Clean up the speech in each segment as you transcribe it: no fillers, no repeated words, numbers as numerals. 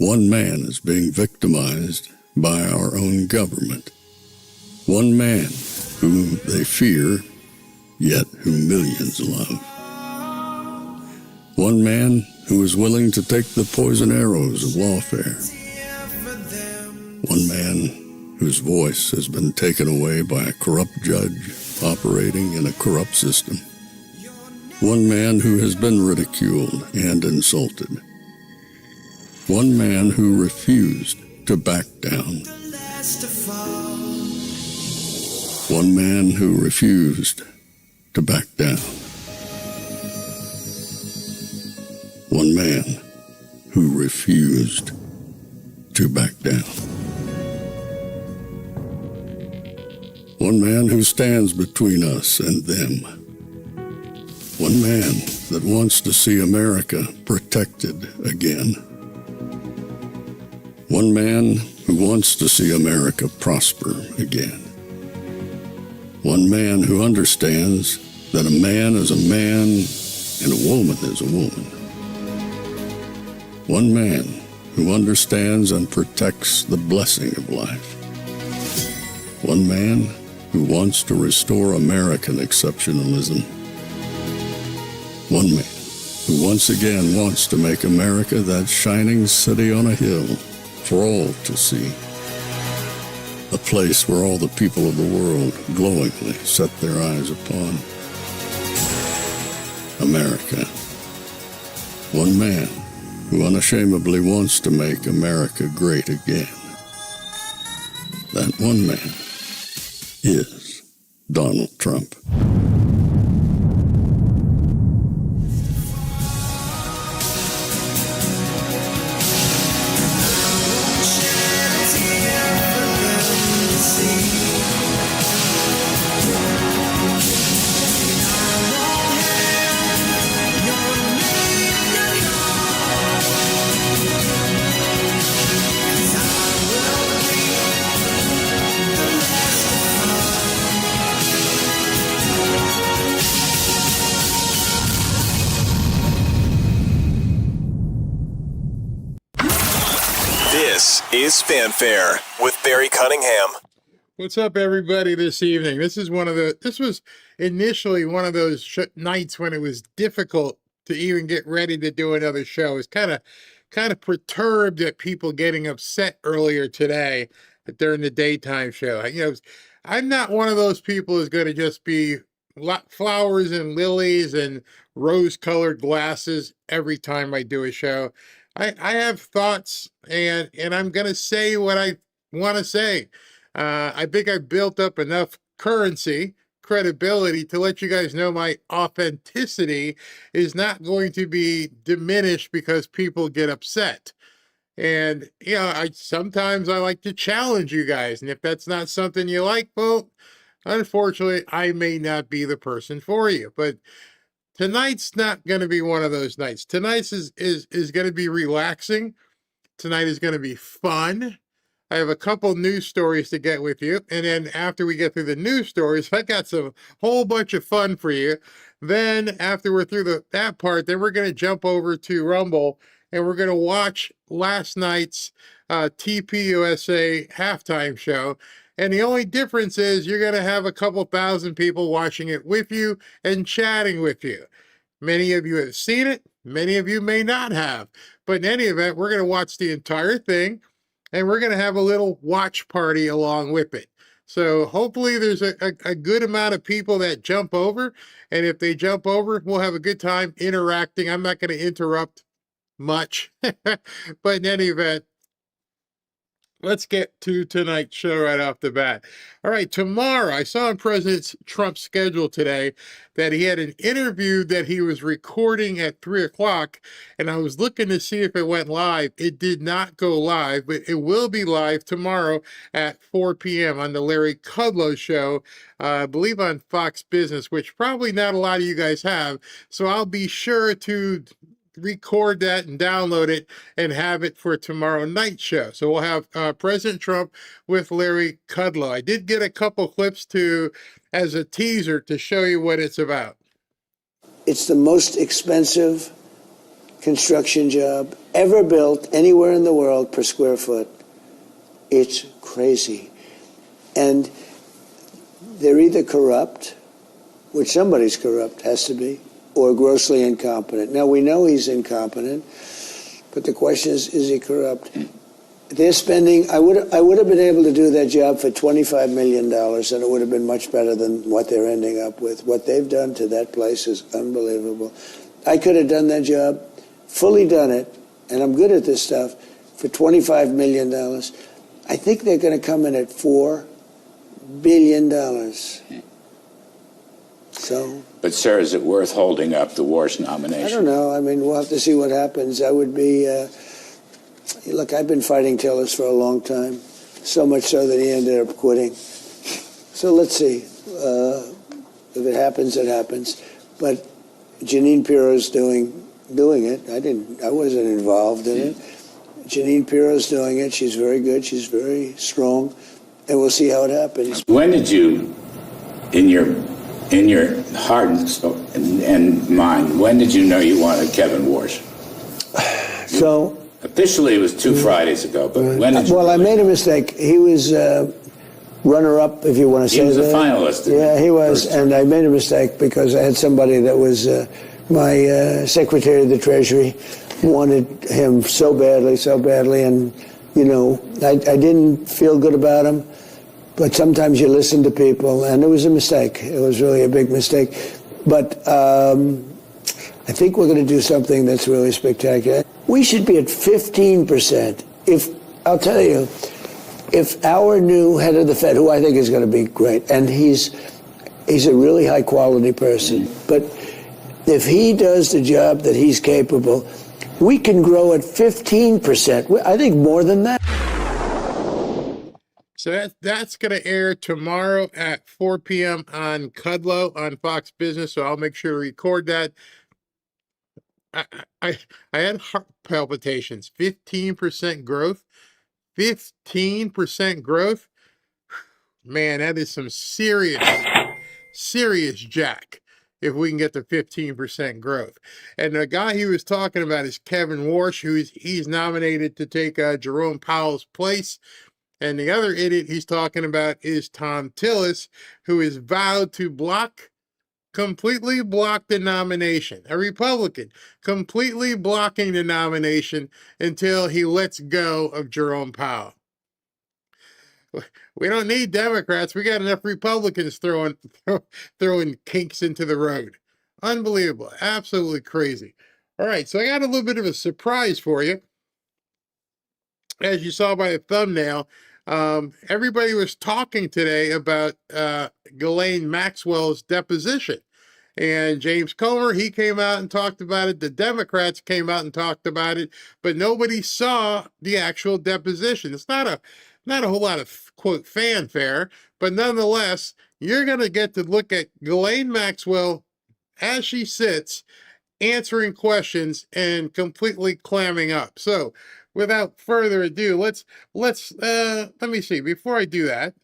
One man is being victimized by our own government. One man whom they fear, yet whom millions love. One man who is willing to take the poison arrows of lawfare. One man whose voice has been taken away by a corrupt judge operating in a corrupt system. One man who has been ridiculed and insulted. One man who refused to back down. One man who refused to back down. One man who refused to back down. One man who stands between us and them. One man that wants to see America protected again. One man who wants to see America prosper again. One man who understands that a man is a man and a woman is a woman. One man who understands and protects the blessing of life. One man who wants to restore American exceptionalism. One man who once again wants to make America that shining city on a hill for all to see. A place where all the people of the world glowingly set their eyes upon. America. One man who unashamedly wants to make America great again. That one man is Donald Trump. This is Fanfare with Barry Cunningham. What's up, everybody, this evening? This was initially one of those nights when it was difficult to even get ready to do another show. It's kind of perturbed at people getting upset earlier today during the daytime show. I'm not one of those people who's going to just be flowers and lilies and rose-colored glasses every time I do a show. I have thoughts, and I'm going to say what I want to say. I think I've built up enough credibility to let you guys know my authenticity is not going to be diminished because people get upset. And, sometimes I like to challenge you guys. And if that's not something you like, well, unfortunately, I may not be the person for you. But tonight's not going to be one of those nights. Tonight's is going to be relaxing. Tonight is going to be fun. I have a couple news stories to get with you. And then after we get through the news stories, I got some whole bunch of fun for you. Then after we're through that part, then we're going to jump over to Rumble and we're going to watch last night's TPUSA halftime show. And the only difference is you're going to have a couple thousand people watching it with you and chatting with you. Many of you have seen it. Many of you may not have. But in any event, we're going to watch the entire thing, and we're going to have a little watch party along with it. So hopefully there's a good amount of people that jump over. And if they jump over, we'll have a good time interacting. I'm not going to interrupt much. But in any event, let's get to tonight's show right off the bat. All right, tomorrow, I saw on President Trump's schedule today that he had an interview that he was recording at 3 o'clock, and I was looking to see if it went live. It did not go live, but it will be live tomorrow at 4 p.m. on the Larry Kudlow Show, I believe on Fox Business, which probably not a lot of you guys have, so I'll be sure to record that and download it and have it for tomorrow night's show. So we'll have President Trump with Larry Kudlow. I did get a couple clips as a teaser to show you what it's about. It's the most expensive construction job ever built anywhere in the world per square foot. It's crazy. And they're either corrupt, which somebody's corrupt, has to be, or grossly incompetent. Now, we know he's incompetent, but the question is he corrupt? They're spending, I would have been able to do that job for $25 million, and it would have been much better than what they're ending up with. What they've done to that place is unbelievable. I could have done that job, fully done it, and I'm good at this stuff, for $25 million. I think they're going to come in at $4 billion. So, but, sir, is it worth holding up the Warsh nomination? I don't know. I mean, we'll have to see what happens. I would be, look, I've been fighting Tillis for a long time, so much so that he ended up quitting. So let's see. If it happens, it happens. But Jeanine Pirro's doing it. I wasn't involved in it. Jeanine Pirro's doing it. She's very good. She's very strong. And we'll see how it happens. When did you, in your heart and mind, when did you know you wanted Kevin Warsh? So officially, it was 2 Fridays ago. But when did you? Well, I made a mistake. He was runner-up, if you want to say that. He was a finalist. Yeah, he was, and I made a mistake because I had somebody that was my Secretary of the Treasury wanted him so badly, and you know, I didn't feel good about him. But sometimes you listen to people, and it was a mistake. It was really a big mistake. But I think we're going to do something that's really spectacular. We should be at 15%. I'll tell you, if our new head of the Fed, who I think is going to be great, and he's a really high-quality person, but if he does the job that he's capable, we can grow at 15%. I think more than that. So that's going to air tomorrow at 4 p.m. on Kudlow on Fox Business. So I'll make sure to record that. I had heart palpitations. 15% growth. 15% growth. Man, that is some serious jack if we can get to 15% growth. And the guy he was talking about is Kevin Warsh, he's nominated to take Jerome Powell's place. And the other idiot he's talking about is Tom Tillis, who is vowed to completely block the nomination. A Republican, completely blocking the nomination until he lets go of Jerome Powell. We don't need Democrats. We got enough Republicans throwing kinks into the road. Unbelievable. Absolutely crazy. All right, so I got a little bit of a surprise for you. As you saw by the thumbnail, everybody was talking today about Ghislaine Maxwell's deposition. And James Comer, he came out and talked about it. The Democrats came out and talked about it, but nobody saw the actual deposition. It's not a whole lot of, quote, fanfare, but nonetheless, you're going to get to look at Ghislaine Maxwell as she sits, answering questions and completely clamming up. So, without further ado, let me see. Before I do that,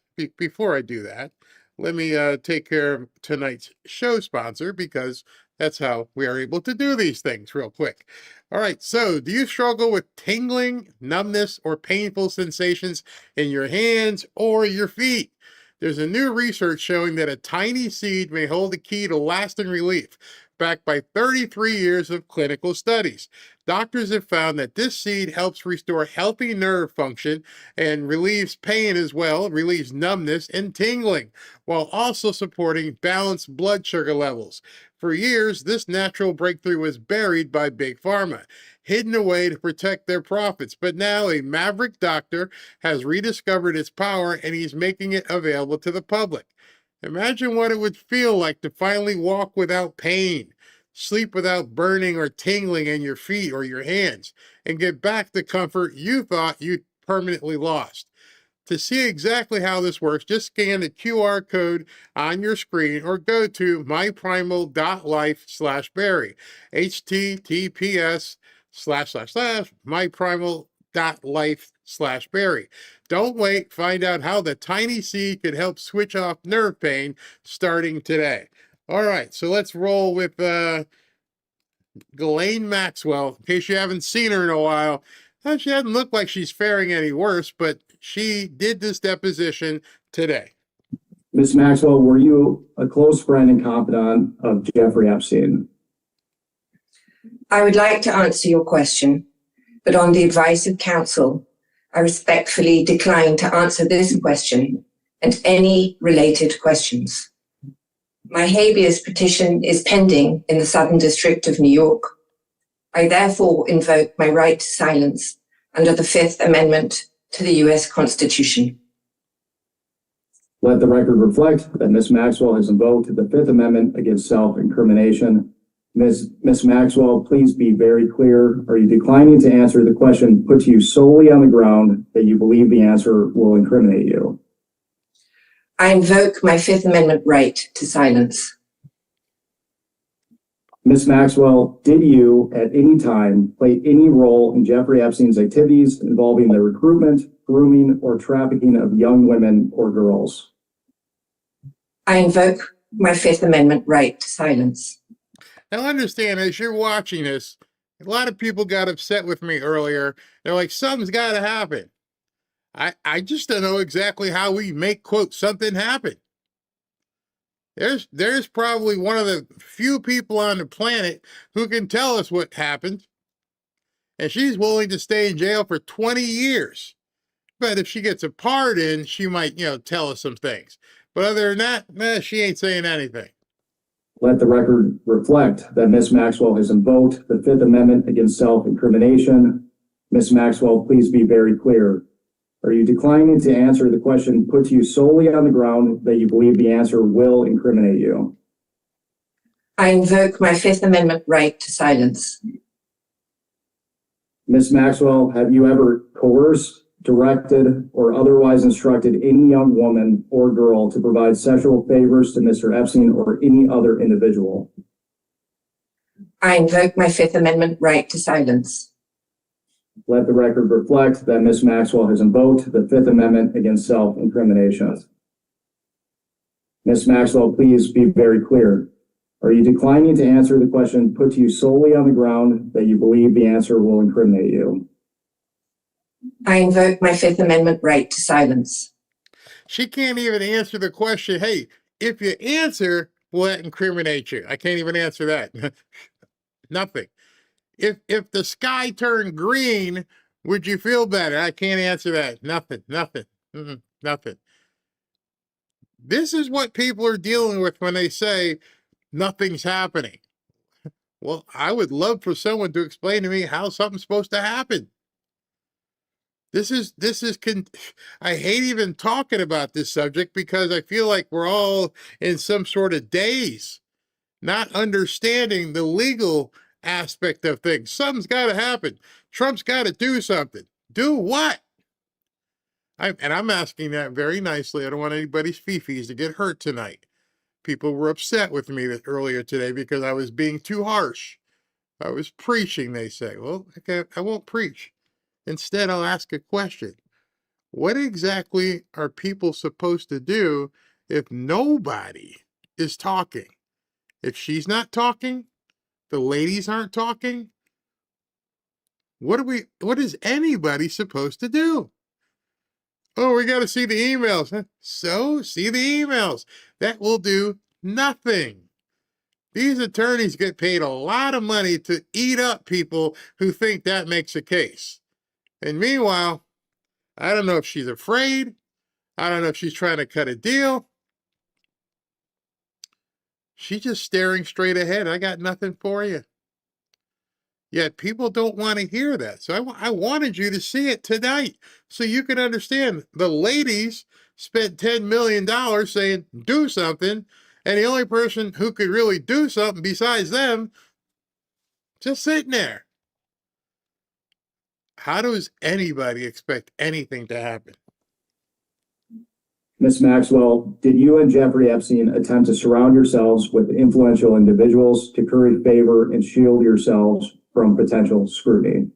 let me take care of tonight's show sponsor, because that's how we are able to do these things real quick. All right, so do you struggle with tingling, numbness, or painful sensations in your hands or your feet? There's a new research showing that a tiny seed may hold the key to lasting relief, backed by 33 years of clinical studies. Doctors have found that this seed helps restore healthy nerve function and relieves pain as well, relieves numbness and tingling, while also supporting balanced blood sugar levels. For years, this natural breakthrough was buried by Big Pharma, hidden away to protect their profits. But now a maverick doctor has rediscovered its power, and he's making it available to the public. Imagine what it would feel like to finally walk without pain, sleep without burning or tingling in your feet or your hands, and get back the comfort you thought you'd permanently lost. To see exactly how this works, just scan the QR code on your screen or go to myprimal.life/Barry, https://myprimal.life/Barry. Don't wait. Find out how the tiny seed could help switch off nerve pain starting today. All right, so let's roll with Ghislaine Maxwell. In case you haven't seen her in a while, she doesn't look like she's faring any worse, but she did this deposition today. Ms. Maxwell, were you a close friend and confidant of Jeffrey Epstein? I would like to answer your question, but on the advice of counsel, I respectfully decline to answer this question and any related questions. My habeas petition is pending in the Southern District of New York. I therefore invoke my right to silence under the Fifth Amendment to the U.S. Constitution. Let the record reflect that Ms. Maxwell has invoked the Fifth Amendment against self-incrimination. Ms. Maxwell, please be very clear. Are you declining to answer the question put to you solely on the ground that you believe the answer will incriminate you? I invoke my Fifth Amendment right to silence. Ms. Maxwell, did you at any time play any role in Jeffrey Epstein's activities involving the recruitment, grooming, or trafficking of young women or girls? I invoke my Fifth Amendment right to silence. Now understand, as you're watching this, a lot of people got upset with me earlier. They're like, something's got to happen. I just don't know exactly how we make, quote, something happen. There's probably one of the few people on the planet who can tell us what happened. And she's willing to stay in jail for 20 years. But if she gets a pardon, she might, tell us some things. But other than that, she ain't saying anything. Let the record reflect that Ms. Maxwell has invoked the Fifth Amendment against self-incrimination. Ms. Maxwell, please be very clear. Are you declining to answer the question put to you solely on the ground that you believe the answer will incriminate you? I invoke my Fifth Amendment right to silence. Ms. Maxwell, have you ever coerced, directed, or otherwise instructed any young woman or girl to provide sexual favors to Mr. Epstein or any other individual? I invoke my Fifth Amendment right to silence. Let the record reflect that Ms. Maxwell has invoked the Fifth Amendment against self-incrimination. Ms. Maxwell, please be very clear. Are you declining to answer the question put to you solely on the ground that you believe the answer will incriminate you? I invoke my Fifth Amendment right to silence. She can't even answer the question, hey, if you answer, will that incriminate you? I can't even answer that. Nothing. If the sky turned green, would you feel better? I can't answer that. Nothing. Nothing. This is what people are dealing with when they say nothing's happening. Well, I would love for someone to explain to me how something's supposed to happen. I hate even talking about this subject because I feel like we're all in some sort of daze, not understanding the legal aspect of things. Something's got to happen. Trump's got to do something. Do what? I'm asking that very nicely. I don't want anybody's fifis to get hurt tonight. People were upset with me earlier today because I was being too harsh. I was preaching, they say. Well, okay, I won't preach. Instead, I'll ask a question. What exactly are people supposed to do if nobody is talking? If she's not talking, the ladies aren't talking, what is anybody supposed to do? Oh, we got to see the emails. Huh? So, see the emails. That will do nothing. These attorneys get paid a lot of money to eat up people who think that makes a case. And meanwhile, I don't know if she's afraid. I don't know if she's trying to cut a deal. She's just staring straight ahead. I got nothing for you. Yet people don't want to hear that. So I wanted you to see it tonight so you can understand. The ladies spent $10 million saying, do something. And the only person who could really do something besides them, just sitting there. How does anybody expect anything to happen? Ms. Maxwell, did you and Jeffrey Epstein attempt to surround yourselves with influential individuals to curry favor and shield yourselves from potential scrutiny?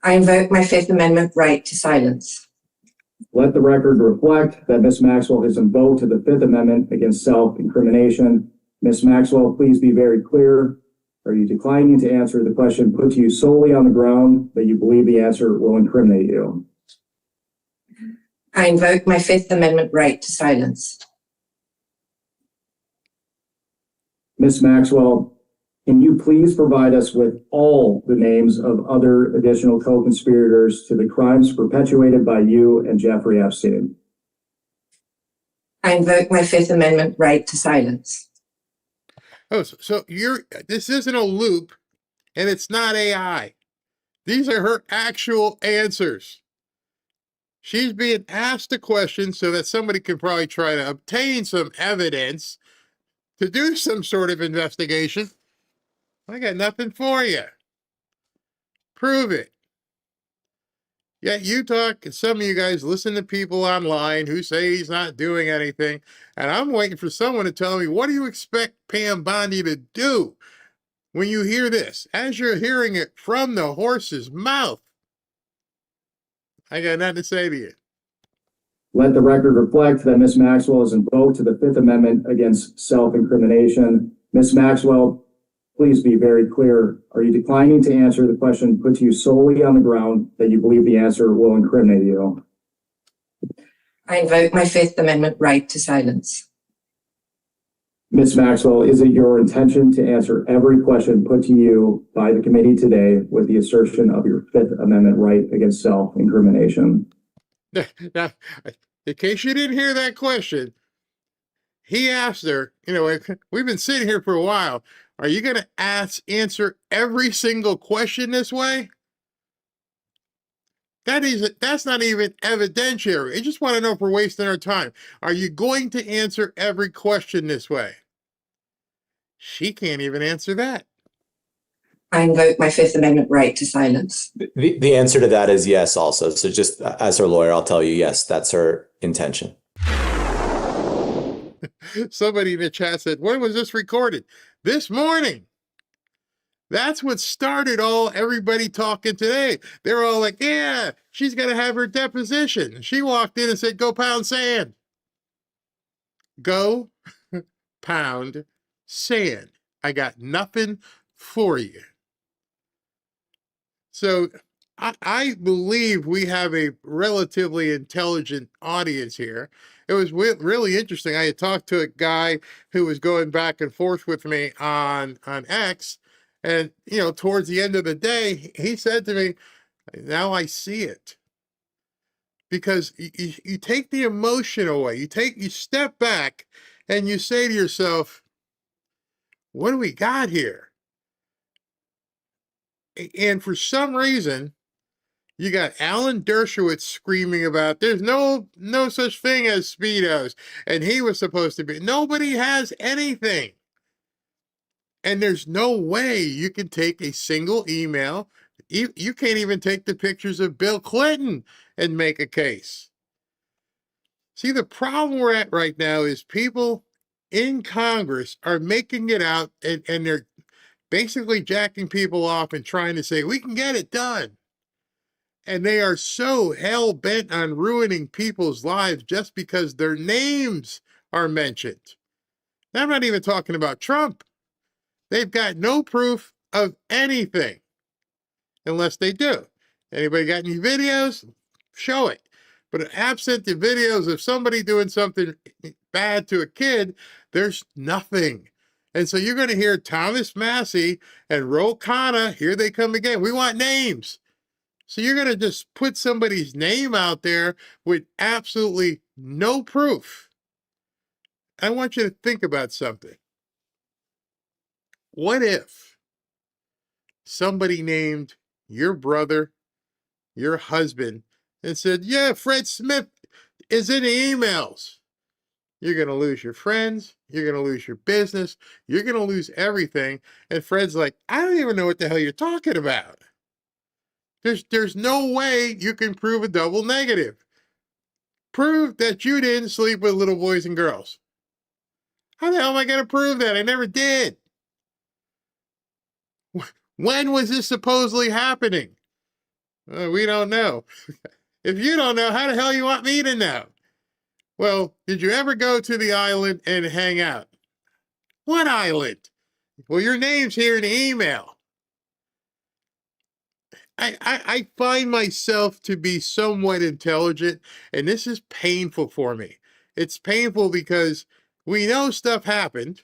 I invoke my Fifth Amendment right to silence. Let the record reflect that Ms. Maxwell has invoked the Fifth Amendment against self-incrimination. Ms. Maxwell, please be very clear. Are you declining to answer the question put to you solely on the ground that you believe the answer will incriminate you? I invoke my Fifth Amendment right to silence. Ms. Maxwell, can you please provide us with all the names of other additional co-conspirators to the crimes perpetuated by you and Jeffrey Epstein? I invoke my Fifth Amendment right to silence. Oh, so this isn't a loop, and it's not AI. These are her actual answers. She's being asked a question so that somebody can probably try to obtain some evidence to do some sort of investigation. I got nothing for you. Prove it. Yet you talk, and some of you guys listen to people online who say he's not doing anything, and I'm waiting for someone to tell me, what do you expect Pam Bondi to do when you hear this? As you're hearing it from the horse's mouth, I got nothing to say to you. Let the record reflect that Ms. Maxwell has invoked the Fifth Amendment against self-incrimination. Ms. Maxwell, please be very clear. Are you declining to answer the question put to you solely on the ground that you believe the answer will incriminate you? I invoke my Fifth Amendment right to silence. Ms. Maxwell, is it your intention to answer every question put to you by the committee today with the assertion of your Fifth Amendment right against self-incrimination? Now, in case you didn't hear that question, he asked her, we've been sitting here for a while. Are you going to answer every single question this way? That's not even evidentiary. I just want to know if we're wasting our time. Are you going to answer every question this way? She can't even answer that. I invoke my Fifth Amendment right to silence. The answer to that is yes also. So just as her lawyer, I'll tell you, yes, that's her intention. Somebody in the chat said, when was this recorded? This morning. That's what started everybody talking today. They're all like, yeah, she's going to have her deposition. She walked in and said, go pound sand. Go pound sand. I got nothing for you. So I believe we have a relatively intelligent audience here. It was really interesting. I had talked to a guy who was going back and forth with me on X. And, towards the end of the day, he said to me, now I see it. Because you take the emotion away. You step back and you say to yourself, what do we got here? And for some reason, you got Alan Dershowitz screaming about there's no such thing as Speedos. And he was supposed to be. Nobody has anything. And there's no way you can take a single email. You can't even take the pictures of Bill Clinton and make a case. See, the problem we're at right now is people in Congress are making it out and they're basically jacking people off and trying to say, we can get it done. And they are so hell-bent on ruining people's lives just because their names are mentioned. Now, I'm not even talking about Trump. They've got no proof of anything unless they do. Anybody got any videos? Show it. But absent the videos of somebody doing something bad to a kid, there's nothing. And so you're going to hear Thomas Massey and Ro Khanna, here they come again. We want names. So you're going to just put somebody's name out there with absolutely no proof. I want you to think about something. What if somebody named your brother, your husband, and said, yeah, Fred Smith is in the emails? You're going to lose your friends. You're going to lose your business. You're going to lose everything. And Fred's like, I don't even know what the hell you're talking about. There's no way you can prove a double negative. Prove that you didn't sleep with little boys and girls. How the hell am I going to prove that? I never did. When was this supposedly happening? We don't know. If you don't know, how the hell you want me to know? Well, did you ever go to the island and hang out? What island? Well, your name's here in the email. I find myself to be somewhat intelligent, and this is painful for me. It's painful because we know stuff happened.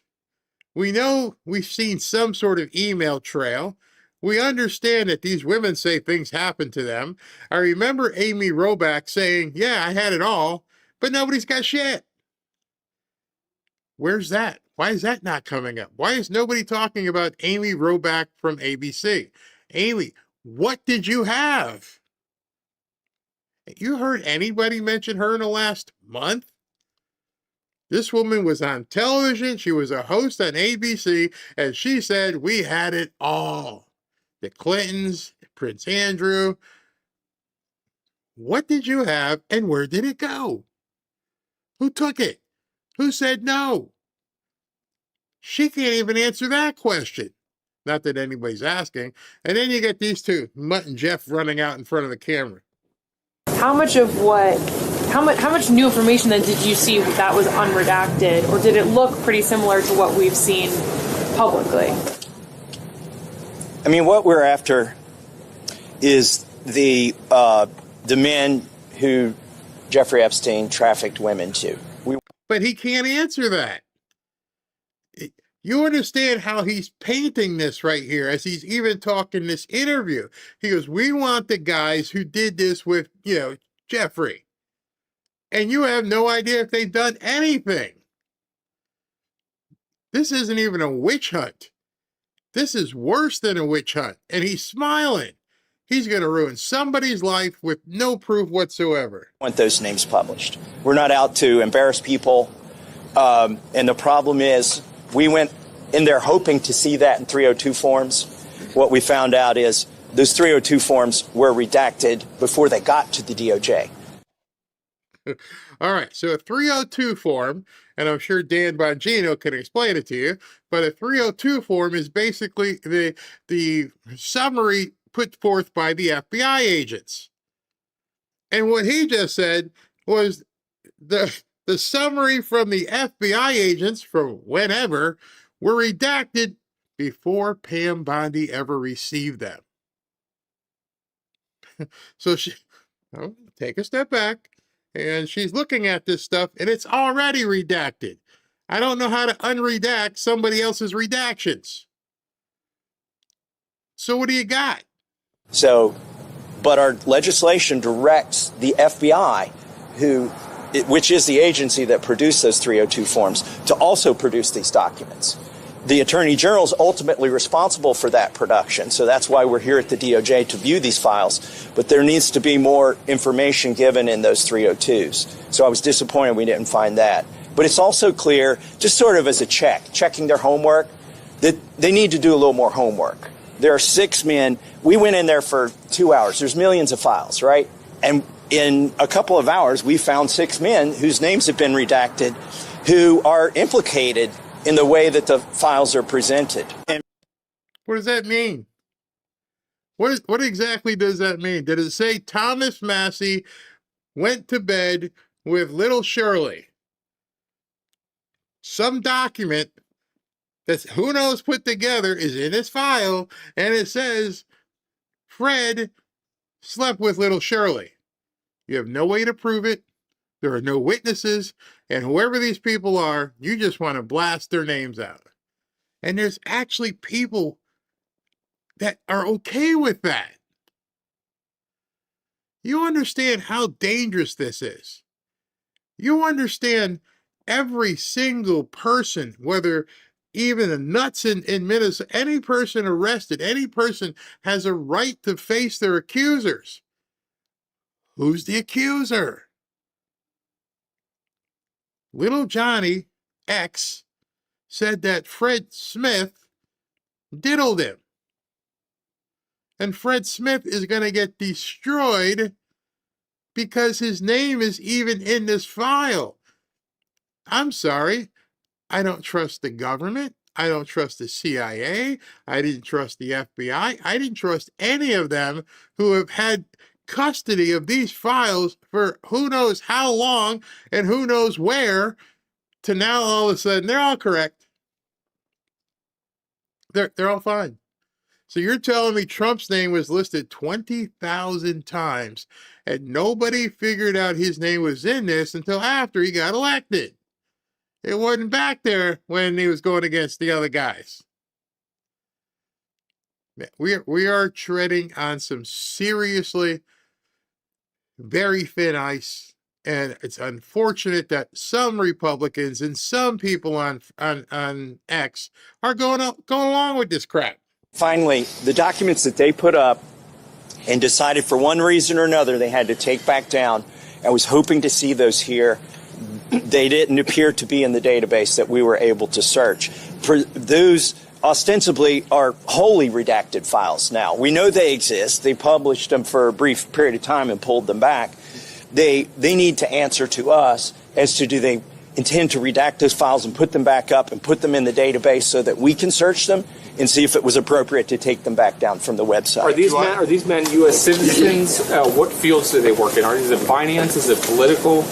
We know we've seen some sort of email trail. We understand that these women say things happen to them. I remember Amy Robach saying, yeah, I had it all, but nobody's got shit. Where's that? Why is that not coming up? Why is nobody talking about Amy Robach from ABC? Amy, what did you have? You heard anybody mention her in the last month? This woman was on television. She was a host on ABC, and she said, we had it all. The Clintons, Prince Andrew. What did you have, and where did it go? Who took it? Who said no? She can't even answer that question. Not that anybody's asking. And then you get these two, Mutt and Jeff, running out in front of the camera. How much new information then did you see that was unredacted, or did it look pretty similar to what we've seen publicly? I mean, what we're after is the men who Jeffrey Epstein trafficked women to. But he can't answer that. You understand how he's painting this right here as he's even talking this interview. He goes, we want the guys who did this with, Jeffrey. And you have no idea if they've done anything. This isn't even a witch hunt. This is worse than a witch hunt. And he's smiling. He's going to ruin somebody's life with no proof whatsoever. I want those names published. We're not out to embarrass people. And the problem is, we went in there hoping to see that in 302 forms. What we found out is those 302 forms were redacted before they got to the DOJ. All right, so a 302 form, and I'm sure Dan Bongino can explain it to you, but a 302 form is basically the summary put forth by the FBI agents. And what he just said was the summary from the FBI agents from whenever were redacted before Pam Bondi ever received them. So take a step back, and she's looking at this stuff, and it's already redacted. I don't know how to unredact somebody else's redactions. So what do you got? But our legislation directs the FBI, which is the agency that produced those 302 forms, to also produce these documents. The Attorney General is ultimately responsible for that production, so that's why we're here at the DOJ to view these files. But there needs to be more information given in those 302s. So I was disappointed we didn't find that. But it's also clear, just sort of as a checking their homework, that they need to do a little more homework. There are 6 men. We went in there for 2 hours. There's millions of files, right? And in a couple of hours, we found 6 men whose names have been redacted who are implicated in the way that the files are presented. And what does that mean? What exactly does that mean? Did it say Thomas Massey went to bed with little Shirley? Some document that's who knows put together is in his file, and it says Fred slept with little Shirley. You have no way to prove it. There are no witnesses, and whoever these people are, you just want to blast their names out. And there's actually people that are okay with that. You understand how dangerous this is. You understand every single person, whether even the nuts in Minnesota, any person arrested, any person has a right to face their accusers. Who's the accuser? Little Johnny X said that Fred Smith diddled him. And Fred Smith is going to get destroyed because his name is even in this file. I'm sorry. I don't trust the government. I don't trust the CIA. I didn't trust the FBI. I didn't trust any of them who have had custody of these files for who knows how long and who knows where, to now all of a sudden they're all correct. They're all fine. So you're telling me Trump's name was listed 20,000 times and nobody figured out his name was in this until after he got elected. It wasn't back there when he was going against the other guys. We are treading on some seriously very thin ice, and it's unfortunate that some Republicans and some people on X are going along with this crap. Finally, the documents that they put up and decided for one reason or another they had to take back down, I was hoping to see those here. They didn't appear to be in the database that we were able to search. For those ostensibly are wholly redacted files now. We know they exist. They published them for a brief period of time and pulled them back. They need to answer to us as to do they intend to redact those files and put them back up and put them in the database so that we can search them and see if it was appropriate to take them back down from the website. Are these men U.S. citizens? What fields do they work in? Is it finance? Is it political?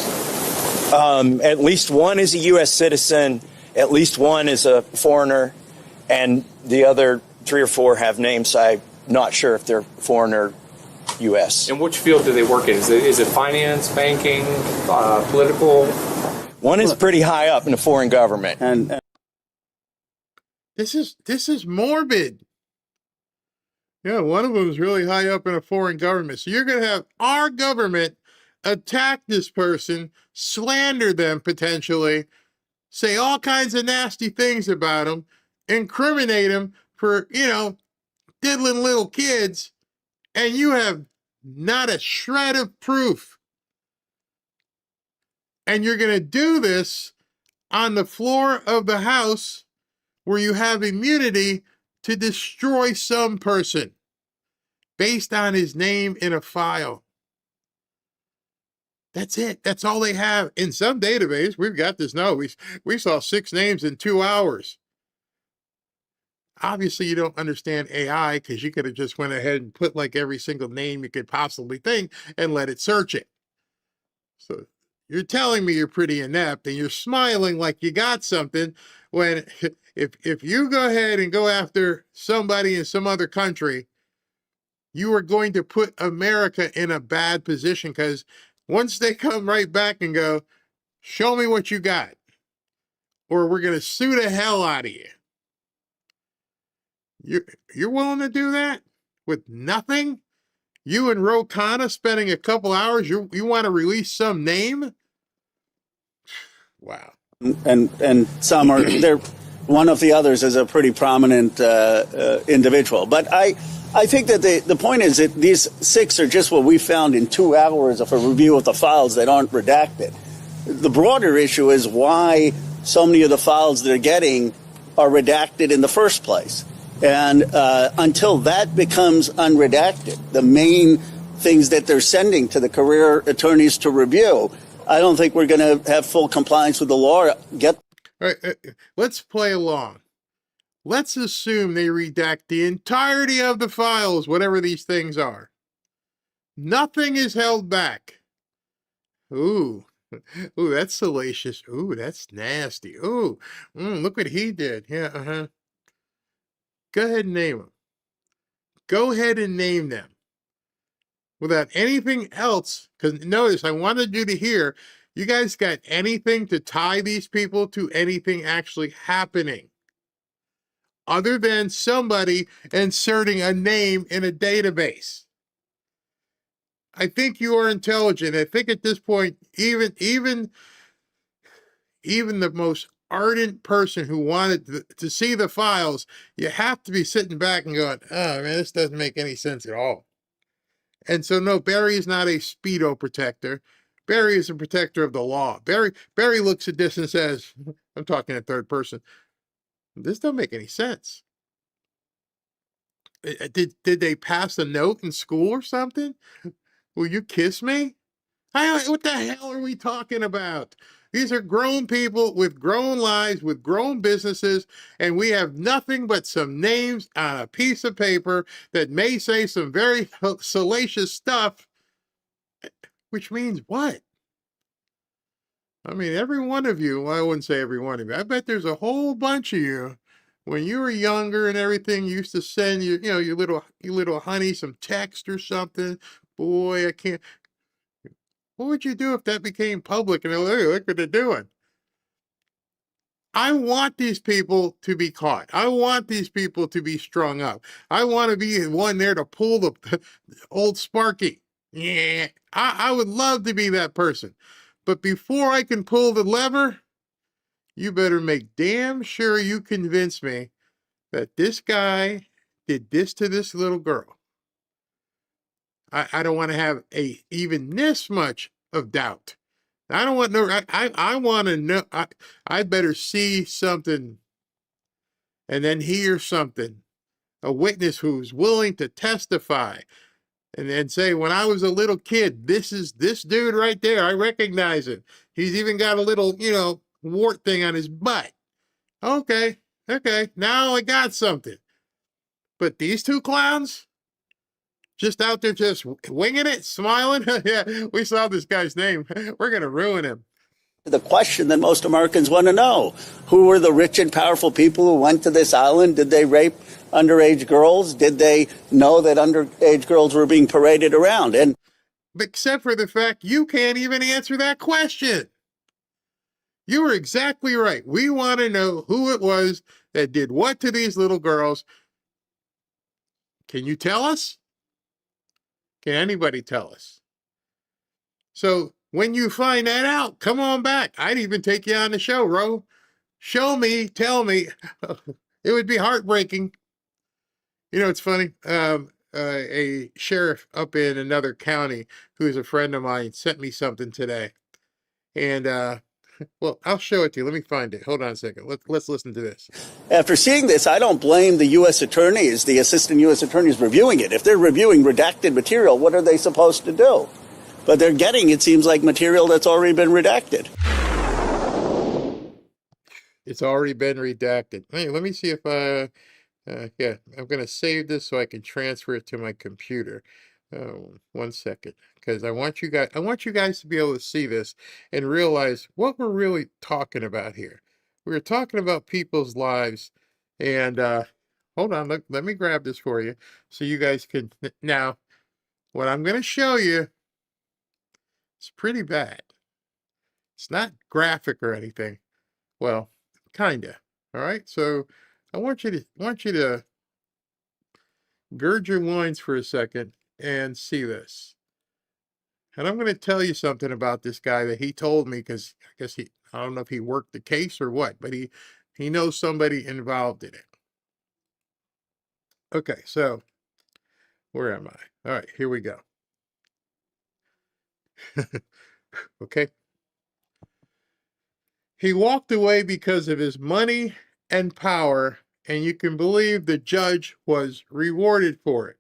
At least one is a U.S. citizen. At least one is a foreigner. And the other 3 or 4 have names. I'm not sure if they're foreign or U.S. And which field do they work in? Is it finance, banking, political? One is pretty high up in the foreign government. And this is morbid. Yeah, one of them is really high up in a foreign government. So you're going to have our government attack this person, slander them potentially, say all kinds of nasty things about them, incriminate them for, diddling little kids, and you have not a shred of proof. And you're going to do this on the floor of the House where you have immunity to destroy some person based on his name in a file. That's it. That's all they have. In some database, we've got this now. We saw 6 names in 2 hours. Obviously, you don't understand AI because you could have just went ahead and put like every single name you could possibly think and let it search it. So you're telling me you're pretty inept and you're smiling like you got something when if you go ahead and go after somebody in some other country, you are going to put America in a bad position because once they come right back and go, show me what you got, or we're going to sue the hell out of you. You're willing to do that with nothing? You and Ro Khanna spending a couple hours, you want to release some name? Wow. And some are, they're, one of the others is a pretty prominent individual. But I think that the point is that these 6 are just what we found in 2 hours of a review of the files that aren't redacted. The broader issue is why so many of the files they're getting are redacted in the first place. And until that becomes unredacted, the main things that they're sending to the career attorneys to review, I don't think we're going to have full compliance with the law. All right, let's play along. Let's assume they redact the entirety of the files, whatever these things are. Nothing is held back. Ooh, that's salacious. Ooh, that's nasty. Ooh, look what he did. Yeah, Go ahead and name them. Go ahead and name them. Without anything else, because notice, I wanted you to hear, you guys got anything to tie these people to anything actually happening, other than somebody inserting a name in a database. I think you are intelligent. I think at this point, even the most ardent person who wanted to see the files, you have to be sitting back and going, oh man, this doesn't make any sense at all. And so no, Barry is not a Speedo protector. Barry is a protector of the law. Barry looks at this and says, I'm talking in third person, this don't make any sense. Did they pass a note in school or something? Will you kiss me? What the hell are we talking about? These are grown people with grown lives, with grown businesses, and we have nothing but some names on a piece of paper that may say some very salacious stuff, which means what? I mean, every one of you, well, I wouldn't say every one of you, I bet there's a whole bunch of you when you were younger and everything, you used to send your little honey some text or something. Boy, I can't. What would you do if that became public and look what they're doing? I want these people to be caught. I want these people to be strung up. I want to be the one there to pull the old Sparky. Yeah, I would love to be that person. But before I can pull the lever, you better make damn sure you convince me that this guy did this to this little girl. I don't want to have even this much of doubt. I don't want no. I want to know. I better see something, and then hear something. A witness who's willing to testify, and then say, when I was a little kid, this is this dude right there. I recognize him. He's even got a little, wart thing on his butt. Okay. Now I got something. But these two clowns, just out there just winging it, smiling. Yeah, we saw this guy's name. We're going to ruin him. The question that most Americans want to know: who were the rich and powerful people who went to this island? Did they rape underage girls? Did they know that underage girls were being paraded around? And except for the fact you can't even answer that question. You were exactly right. We want to know who it was that did what to these little girls. Can you tell us? Can anybody tell us? So when you find that out, come on back. I'd even take you on the show, Ro. Show me, tell me. It would be heartbreaking. It's funny. A sheriff up in another county who's a friend of mine sent me something today. And, well, I'll show it to you. Let me find it. Hold on a second. Let's listen to this. after seeing this, I don't blame the U.S. attorneys, the assistant U.S. attorneys reviewing it. If they're reviewing redacted material, what are they supposed to do? But they're getting, it seems like, material that's already been redacted. It's already been redacted. Hey, let me see if yeah, I'm going to save this so I can transfer it to my computer. 1 second, because I want you guys to be able to see this and realize what we're really talking about here. We're talking about people's lives, and hold on, let me grab this for you so you guys can. Now, what I'm going to show you, it's pretty bad. It's not graphic or anything. Well, kinda. All right, so I want you to gird your loins for a second and see this. And I'm going to tell you something about this guy that he told me, because I guess I don't know if he worked the case or what, but he knows somebody involved in it. Okay, so where am I? All right, here we go. Okay. He walked away because of his money and power, and you can believe the judge was rewarded for it.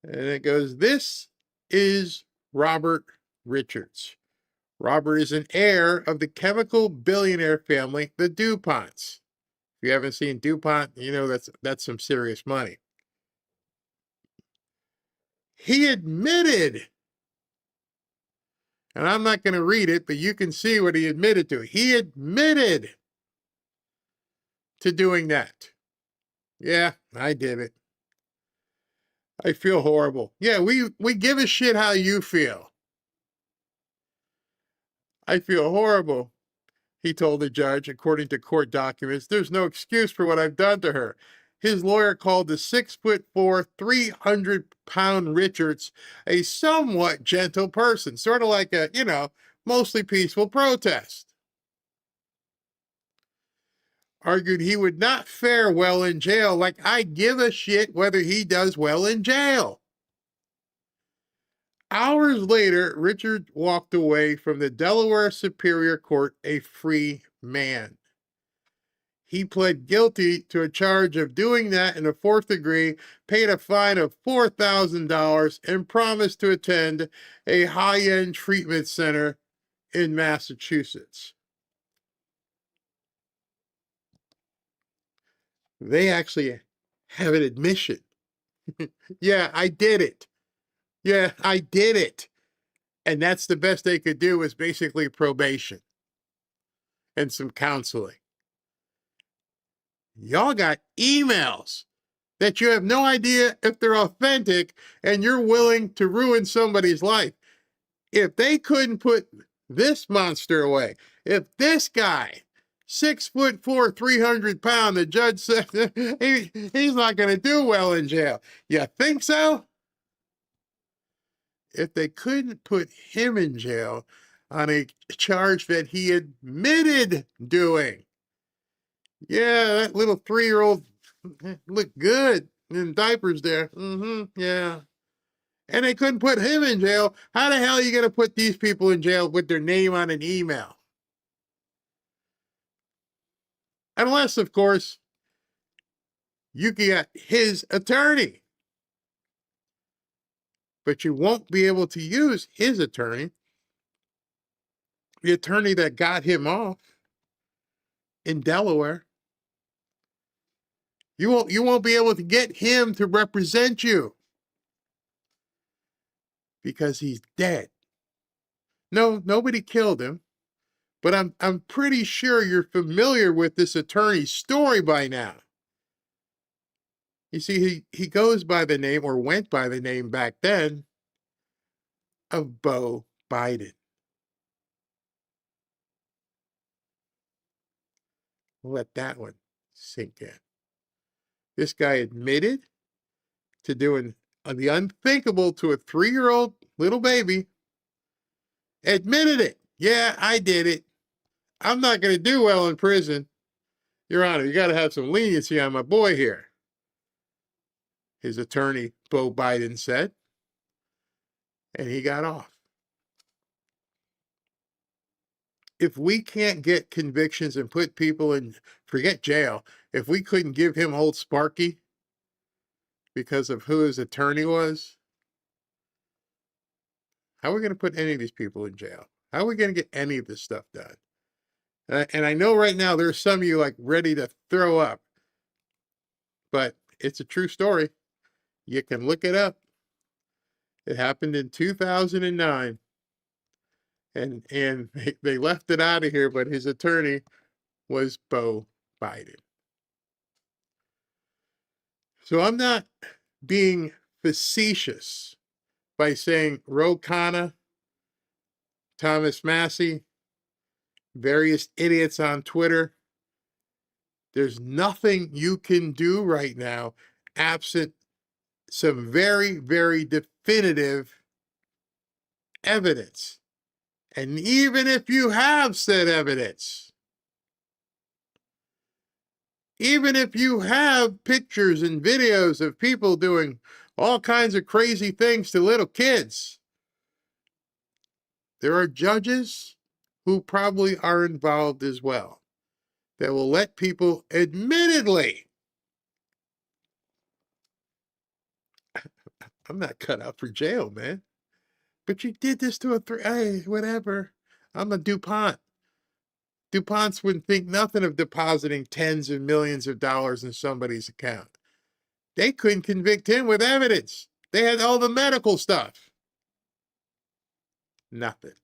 And it goes, this is Robert Richards. Robert is an heir of the chemical billionaire family, the DuPonts. If you haven't seen DuPont, you know that's some serious money. He admitted, and I'm not going to read it, but you can see what he admitted to. He admitted to doing that. Yeah, I did it. I feel horrible. Yeah, we give a shit how you feel. I feel horrible, he told the judge, according to court documents. There's no excuse for what I've done to her. His lawyer called the 6'4", 300-pound Richards a somewhat gentle person, sort of like a, mostly peaceful protest. Argued he would not fare well in jail, like I give a shit whether he does well in jail. Hours later, Richard walked away from the Delaware Superior Court a free man. He pled guilty to a charge of doing that in the fourth degree, paid a fine of $4,000, and promised to attend a high-end treatment center in Massachusetts. They actually have an admission. Yeah, I did it. Yeah, I did it. And that's the best they could do, is basically probation and some counseling. Y'all got emails that you have no idea if they're authentic, and you're willing to ruin somebody's life. If they couldn't put this monster away, if this guy, 6'4", 300 pounds, the judge said he's not going to do well in jail. You think so? If they couldn't put him in jail on a charge that he admitted doing. Yeah, that little 3-year-old looked good in diapers there. Yeah. And they couldn't put him in jail. How the hell are you going to put these people in jail with their name on an email? Unless, of course, you get his attorney. But you won't be able to use his attorney, the attorney that got him off in Delaware. You won't be able to get him to represent you because he's dead. No, nobody killed him, but I'm pretty sure you're familiar with this attorney's story by now. You see, he goes by the name, or went by the name back then, of Beau Biden. Let that one sink in. This guy admitted to doing the unthinkable to a 3-year-old little baby. Admitted it. Yeah, I did it. I'm not going to do well in prison. Your Honor, you got to have some leniency on my boy here. His attorney, Beau Biden, said. And he got off. If we can't get convictions and put people in, forget jail, if we couldn't give him old Sparky because of who his attorney was, how are we going to put any of these people in jail? How are we going to get any of this stuff done? And I know right now there's some of you like ready to throw up, but it's a true story. You can look it up. It happened in 2009. And they left it out of here, but his attorney was Beau Biden. So I'm not being facetious by saying Ro Khanna, Thomas Massey, various idiots on Twitter. There's nothing you can do right now absent some very, very definitive evidence. And even if you have said evidence, even if you have pictures and videos of people doing all kinds of crazy things to little kids, there are judges who probably are involved as well that will let people admittedly, I'm not cut out for jail, man. But you did this to hey, whatever. I'm a DuPont. DuPonts wouldn't think nothing of depositing tens of millions of dollars in somebody's account. They couldn't convict him with evidence. They had all the medical stuff. Nothing.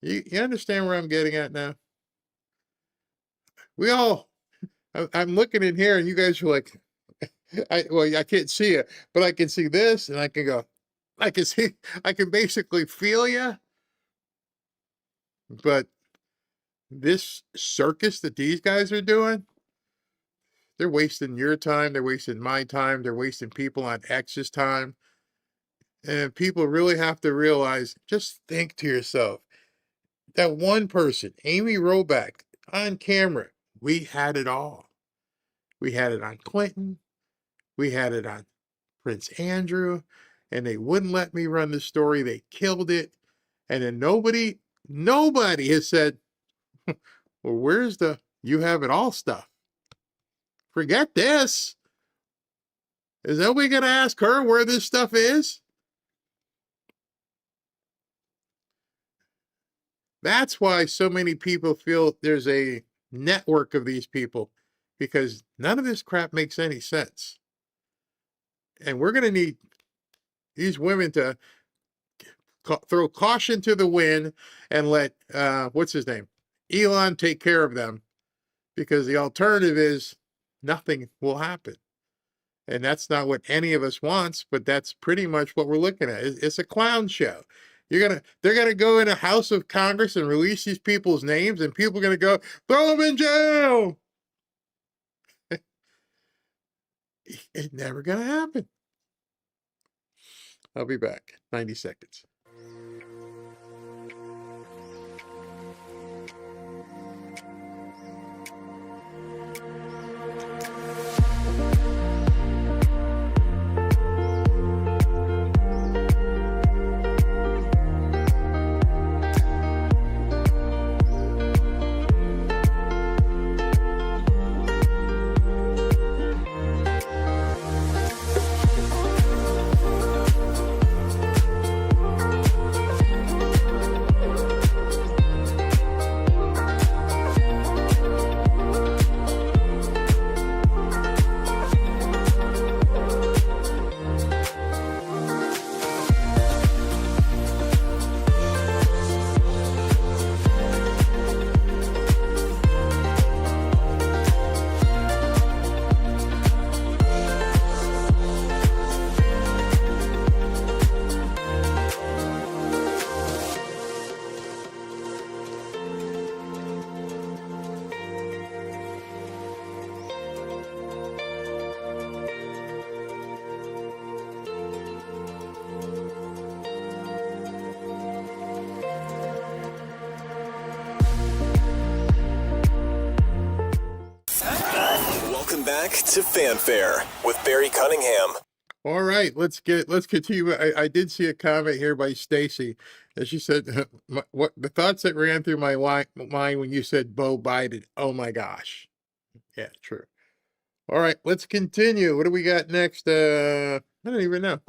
You understand where I'm getting at now? I'm looking in here and you guys are like, I can't see it, but I can see this and I can go, I can basically feel you. But this circus that these guys are doing, they're wasting your time, they're wasting my time, they're wasting people on X's time. And people really have to realize, just think to yourself, that one person, Amy Roback, on camera, we had it all. We had it on Clinton, we had it on Prince Andrew, and they wouldn't let me run the story. They killed it. And then nobody has said, well, where's the you have it all stuff? Forget this. Is nobody going to ask her where this stuff is? That's why so many people feel there's a network of these people, because none of this crap makes any sense. And we're going to need these women to throw caution to the wind and let, what's his name? Elon take care of them because the alternative is nothing will happen. And that's not what any of us wants, but that's pretty much what we're looking at. It's a clown show. They're gonna go in a House of Congress and release these people's names, and people are gonna go, throw them in jail. It's never gonna happen. I'll be back. 90 seconds. Welcome back to Fanfare with Barry Cunningham. All right, let's continue. I did see a comment here by Stacy, and she said, "What the thoughts that ran through my mind when you said Beau Biden? Oh my gosh, yeah, true." All right, let's continue. What do we got next? I don't even know.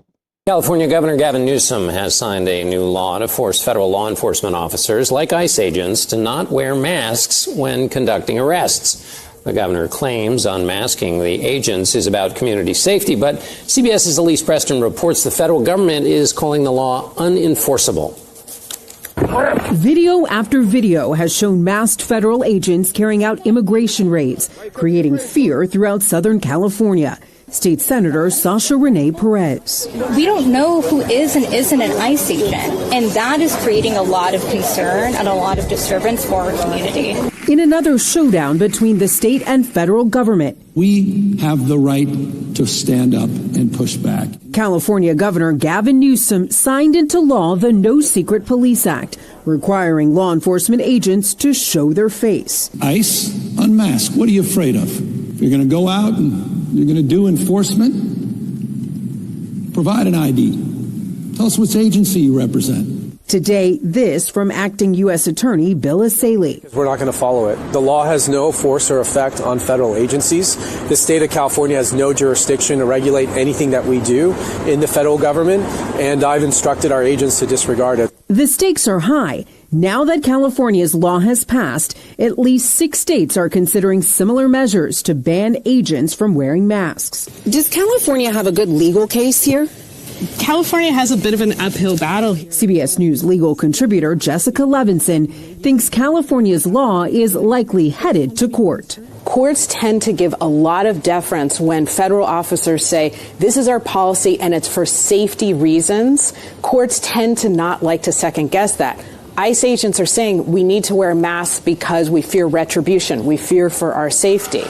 California Governor Gavin Newsom has signed a new law to force federal law enforcement officers, like ICE agents, to not wear masks when conducting arrests. The governor claims unmasking the agents is about community safety, but CBS's Elise Preston reports the federal government is calling the law unenforceable. Video after video has shown masked federal agents carrying out immigration raids, creating fear throughout Southern California. State Senator Sasha Renee Perez. We don't know who is and isn't an ICE agent, and that is creating a lot of concern and a lot of disturbance for our community. In another showdown between the state and federal government, we have the right to stand up and push back. California Governor Gavin Newsom signed into law the No Secret Police Act, requiring law enforcement agents to show their face. ICE, unmask. What are you afraid of? You're going to go out and you're going to do enforcement? Provide an ID. Tell us which agency you represent. Today, this from acting U.S. Attorney Bill Asaley. We're not going to follow it. The law has no force or effect on federal agencies. The state of California has no jurisdiction to regulate anything that we do in the federal government, and I've instructed our agents to disregard it. The stakes are high. Now that California's law has passed, at least 6 states are considering similar measures to ban agents from wearing masks. Does California have a good legal case here? California has a bit of an uphill battle. CBS News legal contributor Jessica Levinson thinks California's law is likely headed to court. Courts tend to give a lot of deference when federal officers say, this is our policy and it's for safety reasons. Courts tend to not like to second guess that. ICE agents are saying we need to wear masks because we fear retribution. We fear for our safety.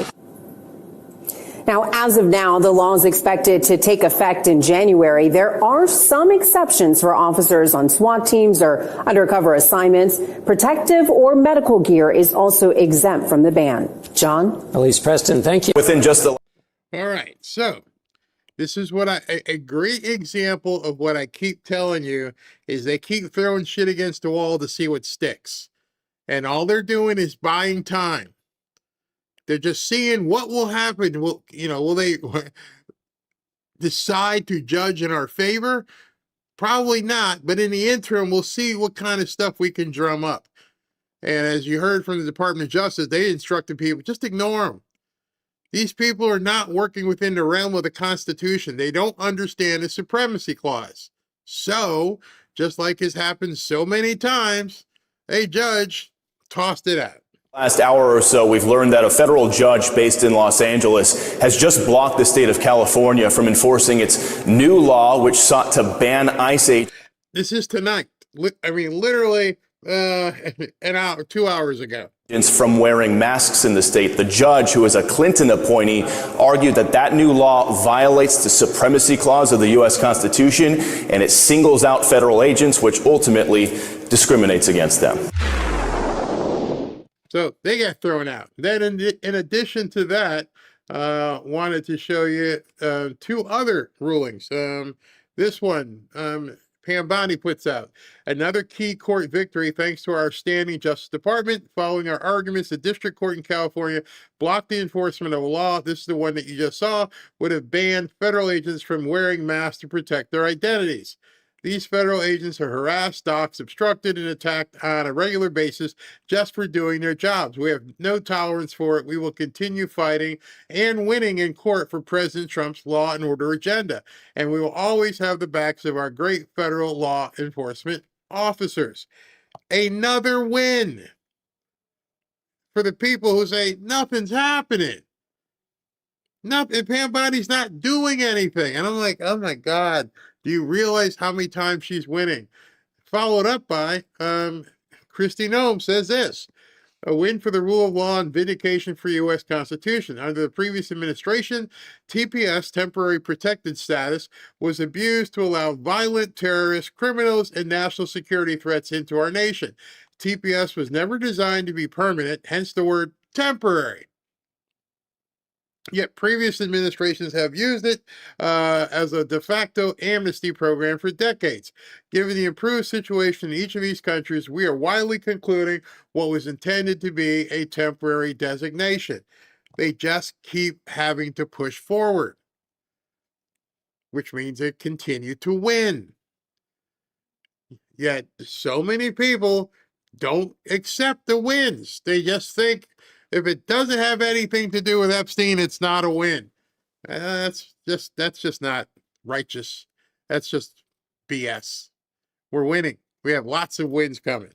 Now, as of now, the law is expected to take effect in January. There are some exceptions for officers on SWAT teams or undercover assignments. Protective or medical gear is also exempt from the ban. John? Elise Preston, thank you. Within just the... All right, so this is what a great example of what I keep telling you is they keep throwing shit against the wall to see what sticks. And all they're doing is buying time. They're just seeing what will happen. Will they decide to judge in our favor? Probably not. But in the interim, we'll see what kind of stuff we can drum up. And as you heard from the Department of Justice, they instructed people, just ignore them. These people are not working within the realm of the Constitution. They don't understand the Supremacy Clause. So, just like has happened so many times, a judge tossed it out. Last hour or so, we've learned that a federal judge based in Los Angeles has just blocked the state of California from enforcing its new law, which sought to ban ICE agents. This is tonight. I mean, literally an hour, 2 hours ago. From wearing masks in the state. The judge, who is a Clinton appointee, argued that that new law violates the supremacy clause of the U.S. Constitution, and it singles out federal agents, which ultimately discriminates against them. So they got thrown out. Then in addition to that, wanted to show you two other rulings. This one, Pam Bondi puts out another key court victory thanks to our standing Justice Department. Following our arguments, the district court in California blocked the enforcement of a law. This is the one that you just saw, would have banned federal agents from wearing masks to protect their identities. These federal agents are harassed, doxxed, obstructed, and attacked on a regular basis just for doing their jobs. We have no tolerance for it. We will continue fighting and winning in court for President Trump's law and order agenda. And we will always have the backs of our great federal law enforcement officers. Another win for the people who say nothing's happening. Nothing. Pam Bondi's not doing anything. And I'm like, oh my God. Do you realize how many times she's winning? Followed up by Kristi Noem says this: a win for the rule of law and vindication for U.S. Constitution. Under the previous administration, TPS, temporary protected status, was abused to allow violent terrorists, criminals, and national security threats into our nation. TPS was never designed to be permanent, hence the word temporary. Yet previous administrations have used it as a de facto amnesty program for decades. Given the improved situation in each of these countries, we are widely concluding what was intended to be a temporary designation. They just keep having to push forward, which means they continue to win. Yet so many people don't accept the wins. They just think, if it doesn't have anything to do with Epstein, it's not a win. That's just not righteous. That's just BS. We're winning. We have lots of wins coming.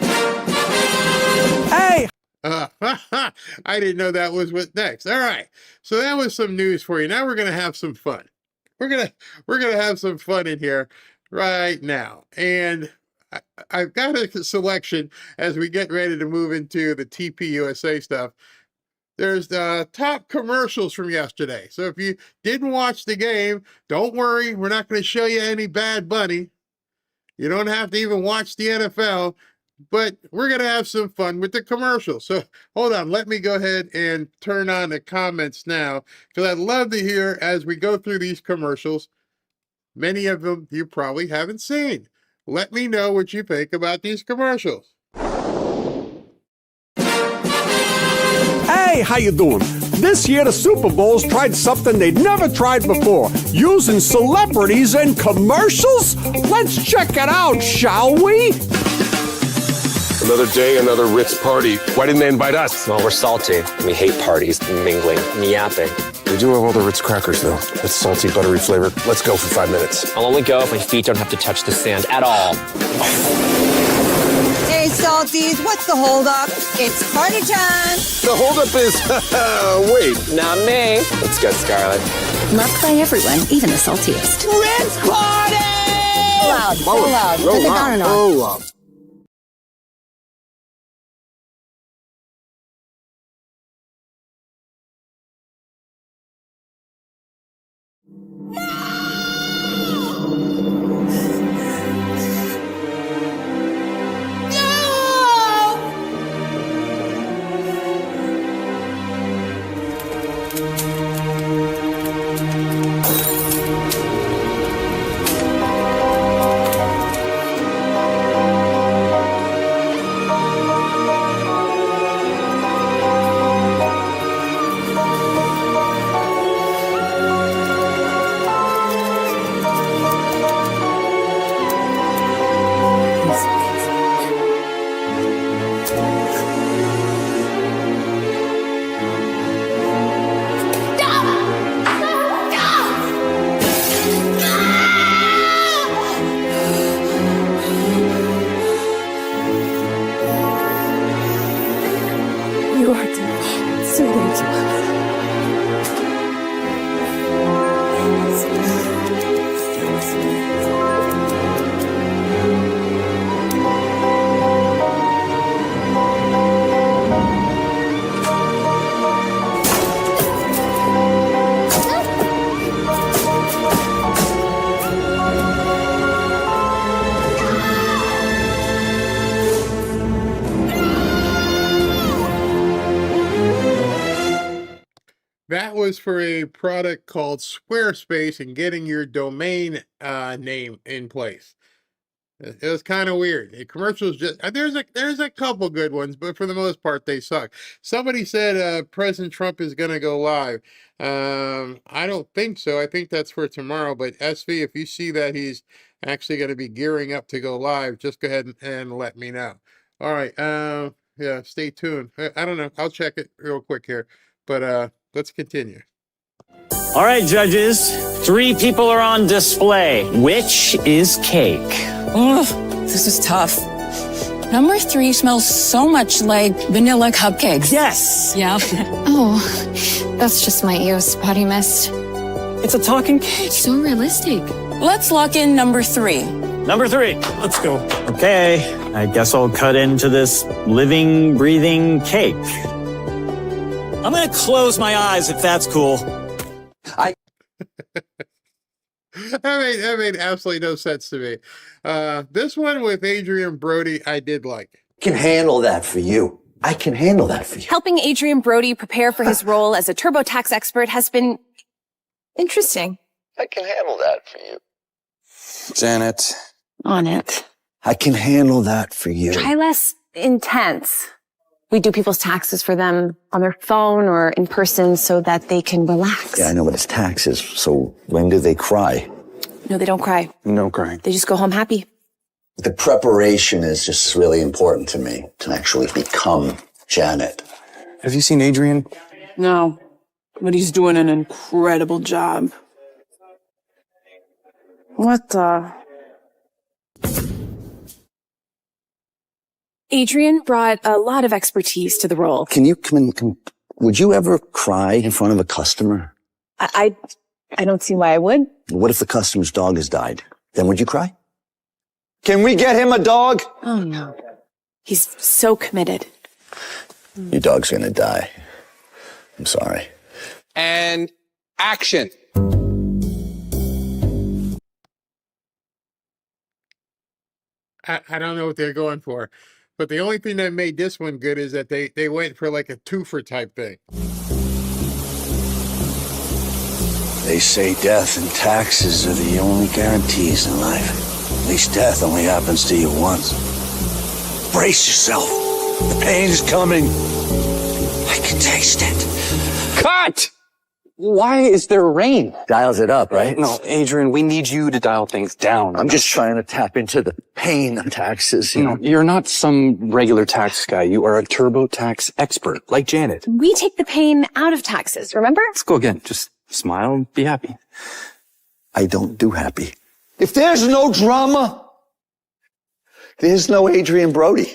Hey! I didn't know that was what next. All right. So that was some news for you. Now we're gonna have some fun. We're gonna have some fun in here right now. And I've got a selection as we get ready to move into the TPUSA stuff. There's the top commercials from yesterday. So if you didn't watch the game, don't worry. We're not going to show you any Bad Bunny. You don't have to even watch the NFL, but we're going to have some fun with the commercials. So hold on. Let me go ahead and turn on the comments now, because I'd love to hear as we go through these commercials. Many of them you probably haven't seen. Let me know what you think about these commercials. Hey, how you doing? This year the Super Bowl's tried something they'd never tried before, using celebrities in commercials? Let's check it out, shall we? Another day, another Ritz party. Why didn't they invite us? Well, we're salty. We hate parties, mingling, yapping. We do have all the Ritz crackers, though. It's salty, buttery flavor. Let's go for 5 minutes. I'll only go if my feet don't have to touch the sand at all. Hey, Salties, what's the holdup? It's party time. The holdup is, wait. Not me. Let's go, Scarlett. Loved by everyone, even the saltiest. Ritz party! Loud, so loud. Turn the garden on. Oh, loud. was for a product called Squarespace and getting your domain name in place. It was kind of weird. The commercials just there's a couple good ones, but for the most part they suck. Somebody said President Trump is going to go live. I don't think so. I think that's for tomorrow. But SV, if you see that he's actually going to be gearing up to go live, just go ahead and let me know. All right. Yeah, stay tuned. I don't know. I'll check it real quick here. But let's continue. All right, judges. 3 people are on display. Which is cake? Ugh, this is tough. Number 3 smells so much like vanilla cupcakes. Yes. Yeah. Oh, that's just my ears spotty mist. It's a talking cake. So realistic. Let's lock in number 3. Number 3. Let's go. Okay, I guess I'll cut into this living, breathing cake. I'm gonna close my eyes if that's cool. That made absolutely no sense to me. This one with Adrian Brody, I did like. Can handle that for you. I can handle that for you. Helping Adrian Brody prepare for his role as a TurboTax expert has been interesting. I can handle that for you. Janet. On it. I can handle that for you. Try less intense. We do people's taxes for them on their phone or in person so that they can relax. Yeah, I know, but it's taxes. So when do they cry? No, they don't cry. No crying. They just go home happy. The preparation is just really important to me to actually become Janet. Have you seen Adrian? No, but he's doing an incredible job. What the? Adrian brought a lot of expertise to the role. Can you come in? Would you ever cry in front of a customer? I don't see why I would. What if the customer's dog has died? Then would you cry? Can we get him a dog? Oh, no. He's so committed. Your dog's gonna die. I'm sorry. And action. I don't know what they're going for. But the only thing that made this one good is that they went for like a twofer type thing. They say death and taxes are the only guarantees in life. At least death only happens to you once. Brace yourself. The pain's coming. I can taste it. Cut! Why is there rain? Dials it up, right? No, Adrian, we need you to dial things down. I'm just trying to tap into the pain of taxes. You know, you're not some regular tax guy. You are a TurboTax expert, like Janet. We take the pain out of taxes, remember? Let's go again. Just smile and be happy. I don't do happy. If there's no drama, there's no Adrian Brody.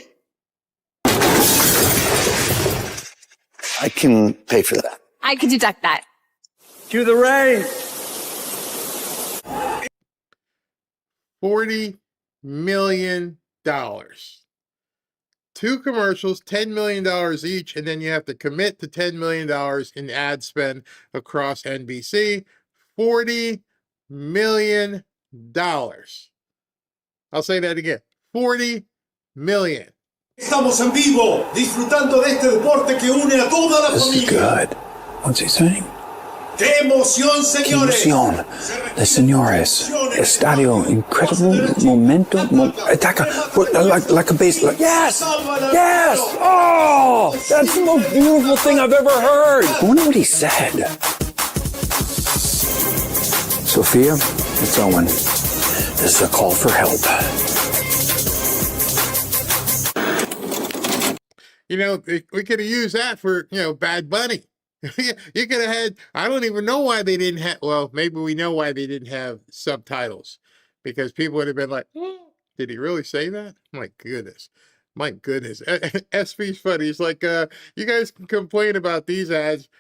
I can pay for that. I could deduct that. Cue the rain. $40 million. 2 commercials, $10 million each, and then you have to commit to $10 million in ad spend across NBC. $40 million. I'll say that again. $40 million. Estamos en vivo, disfrutando de este deporte que une a toda la familia. This is good. What's he saying? ¡Qué emoción, señores! ¡Qué emoción! The señores. Estadio, incredible momento. Ataca. Like a bass. Yes! Yes! Oh! That's the most beautiful thing I've ever heard. I wonder what he said. Sophia, it's Owen. This is a call for help. You know, we could have used that for, Bad Bunny. You could have had, I don't even know why they didn't have, well, maybe we know why they didn't have subtitles. Because people would have been like, did he really say that? My goodness. My goodness. SV's funny. He's like, you guys can complain about these ads.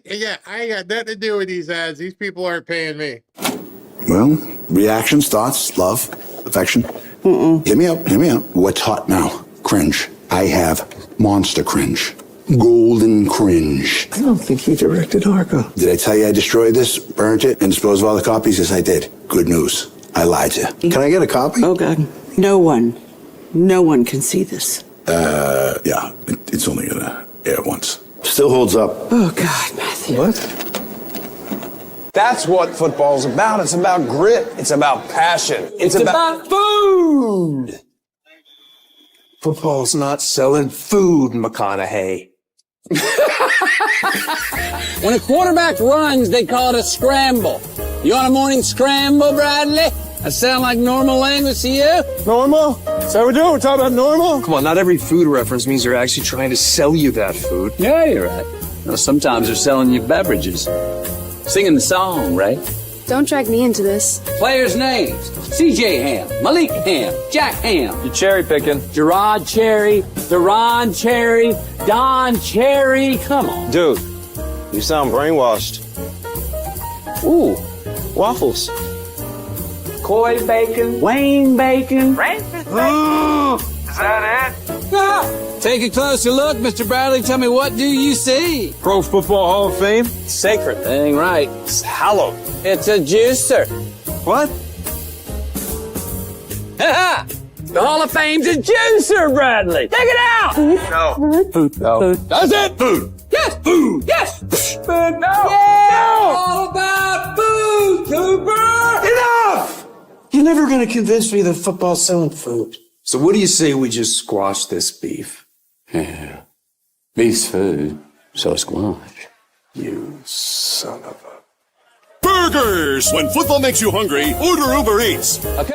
Yeah, I ain't got nothing to do with these ads. These people aren't paying me. Well, reactions, thoughts, love, affection. Hear me out. What's hot now? Cringe. I have monster cringe. Golden cringe. I don't think he directed Argo. Did I tell you I destroyed this, burnt it, and disposed of all the copies? Yes, I did. Good news. I lied to you. Can I get a copy? Oh, God. No one can see this. Yeah. It's only gonna air once. Still holds up. Oh, God, Matthew. What? That's what football's about. It's about grit. It's about passion. It's about food. Football's not selling food, McConaughey. When a quarterback runs, they call it a scramble. You want a morning scramble, Bradley? That sound like normal language to you? Normal? Is that what we're doing? We're talking about normal? Come on, not every food reference means they're actually trying to sell you that food. Yeah, you're right. No, sometimes they're selling you beverages. Singing the song, right? Don't drag me into this. Players' names. C.J. Ham, Malik Ham, Jack Ham. You're cherry picking. Gerard Cherry, Deron Cherry, Don Cherry. Come on. Dude, you sound brainwashed. Ooh, waffles. Coy Bacon, Wayne Bacon. Is that it? Ah, take a closer look, Mr. Bradley. Tell me, what do you see? Pro Football Hall of Fame? It's sacred. Dang right. It's hallowed. It's a juicer. What? The Hall of Fame's a juicer, Bradley. Check it out. No. Food. No. Food. That's it. Food. Yes. Food. Yes. Food. No. Yeah. No. All about food, Cooper. Enough! You're never going to convince me that football's selling food. So what do you say we just squash this beef? Yeah. Beef's food, so squash. You son of a... Burgers! When football makes you hungry, order Uber Eats. Okay.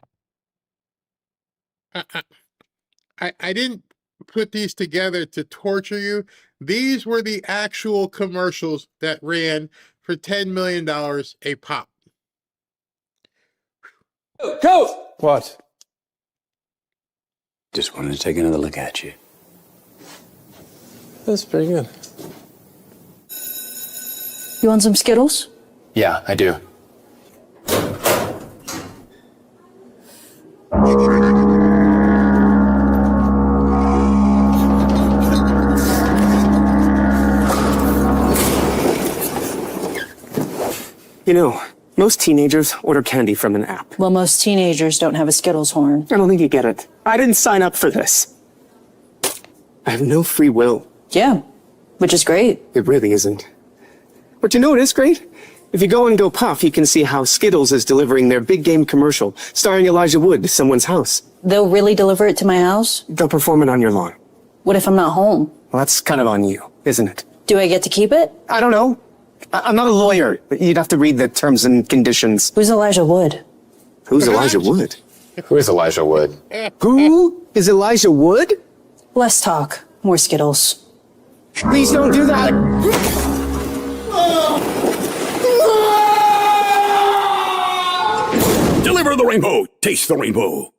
I didn't put these together to torture you. These were the actual commercials that ran for $10 million a pop. Go! What? Just wanted to take another look at you. That's pretty good. You want some Skittles? Yeah, I do. You know, most teenagers order candy from an app. Well, most teenagers don't have a Skittles horn. I don't think you get it. I didn't sign up for this. I have no free will. Yeah, which is great. It really isn't. But you know what is great? If you go and Go Puff, you can see how Skittles is delivering their big game commercial starring Elijah Wood to someone's house. They'll really deliver it to my house? They'll perform it on your lawn. What if I'm not home? Well, that's kind of on you, isn't it? Do I get to keep it? I don't know. I'm not a lawyer. You'd have to read the terms and conditions. Who's Elijah Wood? Who's Elijah Wood? Who is Elijah Wood? Who is Elijah Wood? Less talk, more Skittles. Please don't do that. Deliver the rainbow. Taste the rainbow.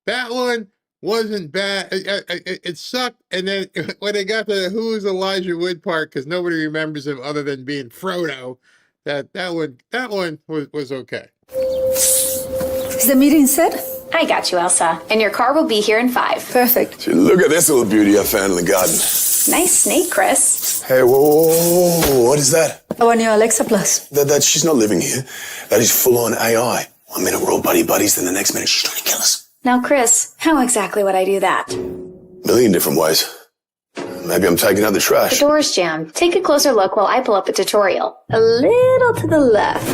That one wasn't bad. It sucked. And then when they got to who's Elijah Wood part, because nobody remembers him other than being Frodo, that one was okay. Is the meeting set? I got you, Elsa. And your car will be here in 5. Perfect. Look at this little beauty I found in the garden. Nice snake, Chris. Hey, whoa, what is that? Our new Alexa Plus. That she's not living here. That is full-on AI. 1 minute we're all buddies, then the next minute she's trying to kill us. Now, Chris, how exactly would I do that? Million different ways. Maybe I'm taking out the The trash. door's jammed. Take a closer look while I pull up a tutorial. A little to the left.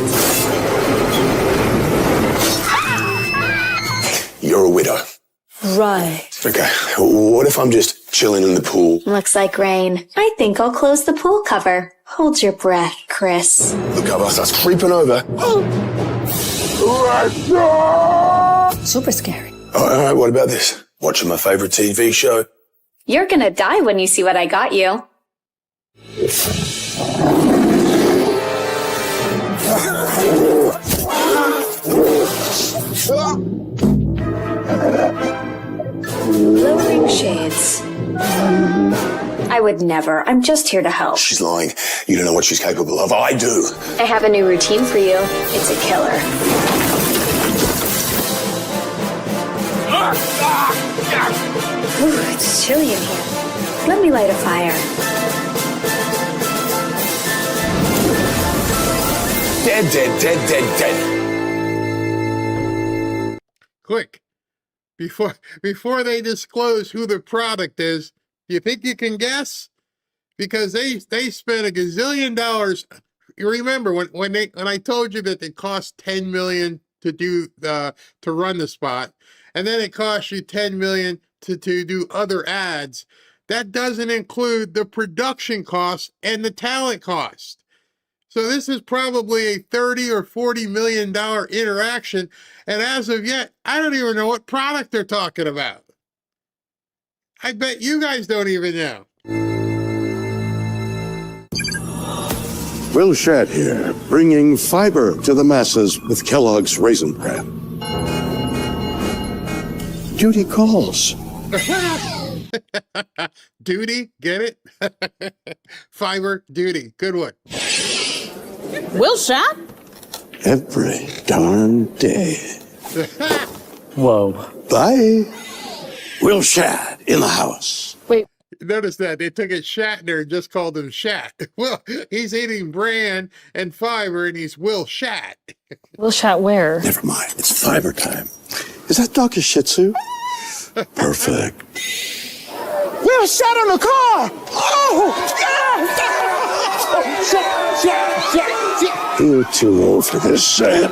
You're a widow. Right. Okay, what if I'm just chilling in the pool? Looks like rain. I think I'll close the pool cover. Hold your breath, Chris. The cover starts creeping over. Super scary. All right, what about this? Watching my favorite TV show. You're gonna die when you see what I got you. Lowering shades. I would never. I'm just here to help. She's lying. You don't know what she's capable of. I do. I have a new routine for you. It's a killer. Ooh, it's chilly in here. Let me light a fire. Dead, dead, dead, dead, dead. Quick, before they disclose who the product is, do you think you can guess? Because they spent $1 gazillion you remember when I told you that it cost $10 million to run the spot, and then it costs you $10 million to do other ads. That doesn't include the production costs and the talent cost. So this is probably a $30 or $40 million interaction, and as of yet, I don't even know what product they're talking about. I bet you guys don't even know. Will Shadd here, bringing fiber to the masses with Kellogg's Raisin Bran. Duty calls. Duty, get it? Fiber, duty, good one. Will Shadd? Every darn day. Whoa. Bye. Will Shadd in the house. Wait. Notice that they took it Shatner and just called him Shat. Well, he's eating bran and fiber, and he's Will Shadd. Will Shadd where? Never mind. It's fiber time. Is that dog a Shih Tzu? Perfect. Will Shadd on the car! Oh! You're too old for this, Sam.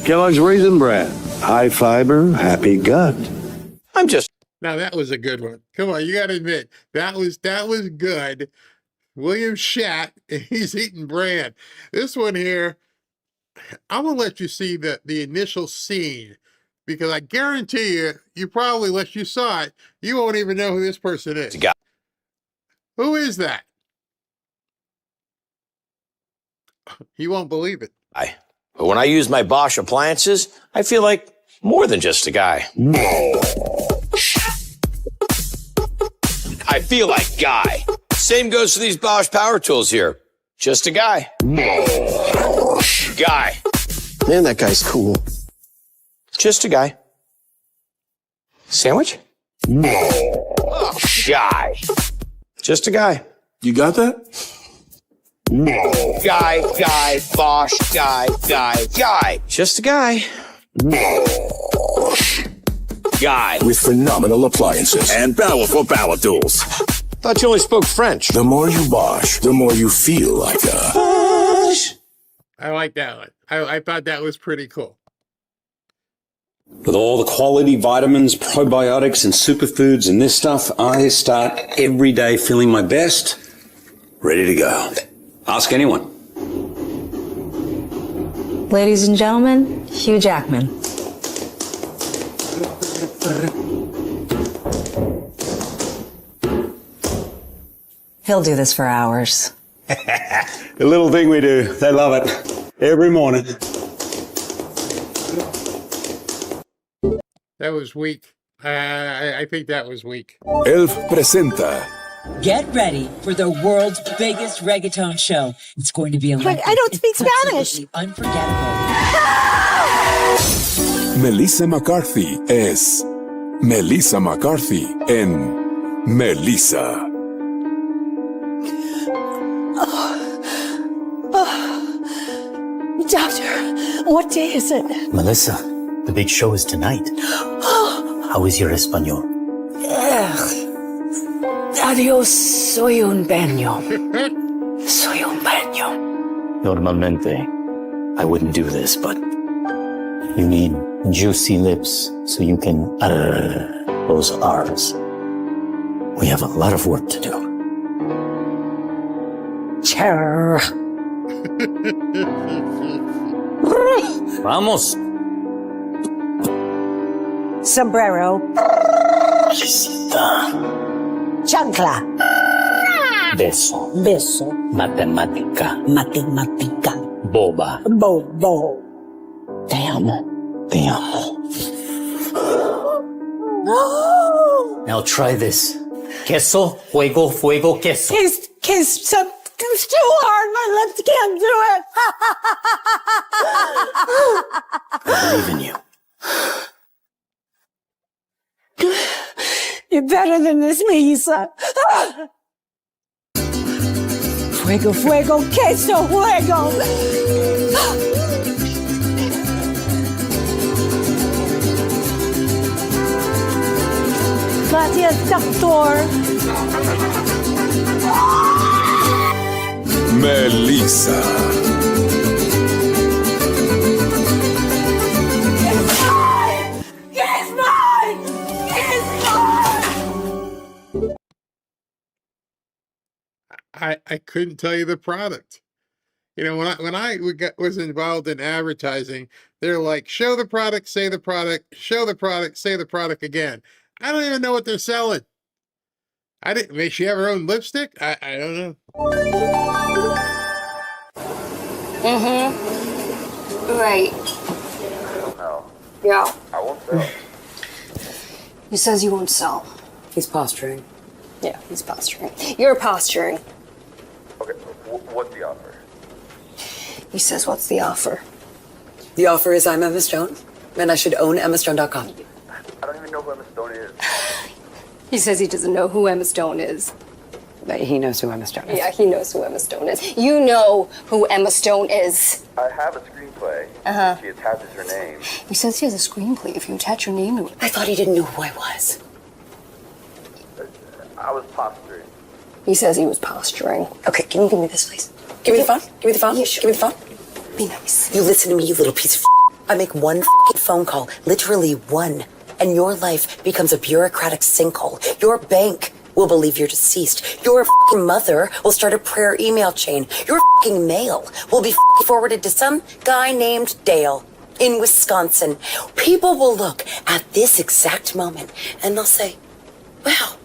Kellogg's Raisin Bran. High fiber, happy gut. Now that was a good one. Come on, you got to admit that was good. William Shat, and he's eating bran. This one here, I'm gonna let you see the initial scene, because I guarantee you probably, unless you saw it, you won't even know who this person is. Who is that? You won't believe it. But when I use my Bosch appliances, I feel like more than just a guy. I feel like guy. Same goes for these Bosch power tools here. Just a guy. Guy. Man, that guy's cool. Just a guy. Sandwich? Guy. Just a guy. You got that? Guy, Bosch, guy. Just a guy. Guy. With phenomenal appliances and powerful power tools. Thought you only spoke French. The more you Bosch, the more you feel like a Bosch. I like that one. I thought that was pretty cool. With all the quality vitamins, probiotics, and superfoods and this stuff, I start every day feeling my best, ready to go. Ask anyone. Ladies and gentlemen, Hugh Jackman. He'll do this for hours. The little thing we do, they love it. Every morning. That was weak. I think that was weak. Elf presenta. Get ready for the world's biggest reggaeton show. It's going to be electric. I don't speak Spanish. Unforgettable. Melissa McCarthy es Melissa McCarthy en Melissa. Doctor, what day is it? Melissa, the big show is tonight. How is your español? Adiós, soy un baño. Soy un baño. Normalmente, I wouldn't do this, but you need juicy lips so you can those R's. We have a lot of work to do. Char. Vamos. Sombrero. Chancla. Beso. Beso. Matemática. Matemática. Boba. Bobo. Te amo. Te amo. Now try this. Queso, fuego, fuego, queso. Kiss. It's too hard. My lips can't do it. I believe in you. You're better than this, Melissa. Fuego, fuego, queso, fuego. Gracias, doctor. Melissa. It's mine! It's mine! I couldn't tell you the product. You know, when I was involved in advertising, they're like, show the product, say the product, show the product, say the product again. I don't even know what they're selling. I didn't. May she have her own lipstick? I don't know. Right. No. Yeah. I won't sell. He says he won't sell. He's posturing. Yeah, he's posturing. You're posturing. Okay, what's the offer? He says, what's the offer? The offer is I'm Emma Stone, and I should own EmmaStone.com. I don't even know who Emma Stone is. He says he doesn't know who Emma Stone is. But he knows who Emma Stone is. Yeah, he knows who Emma Stone is. You know who Emma Stone is. I have a screenplay. She attaches her name. He says he has a screenplay if you attach your name to it. I thought he didn't know who I was. I was posturing. He says he was posturing. Okay, can you give me this, please? Give me the phone. Give me the phone. Yeah, sure. Give me the phone. Be nice. You listen to me, you little piece of I make one phone call, literally one, and your life becomes a bureaucratic sinkhole. Your bank will believe you're deceased. Your mother will start a prayer email chain. Your mail will be forwarded to some guy named Dale in Wisconsin. People will look at this exact moment and they'll say, wow,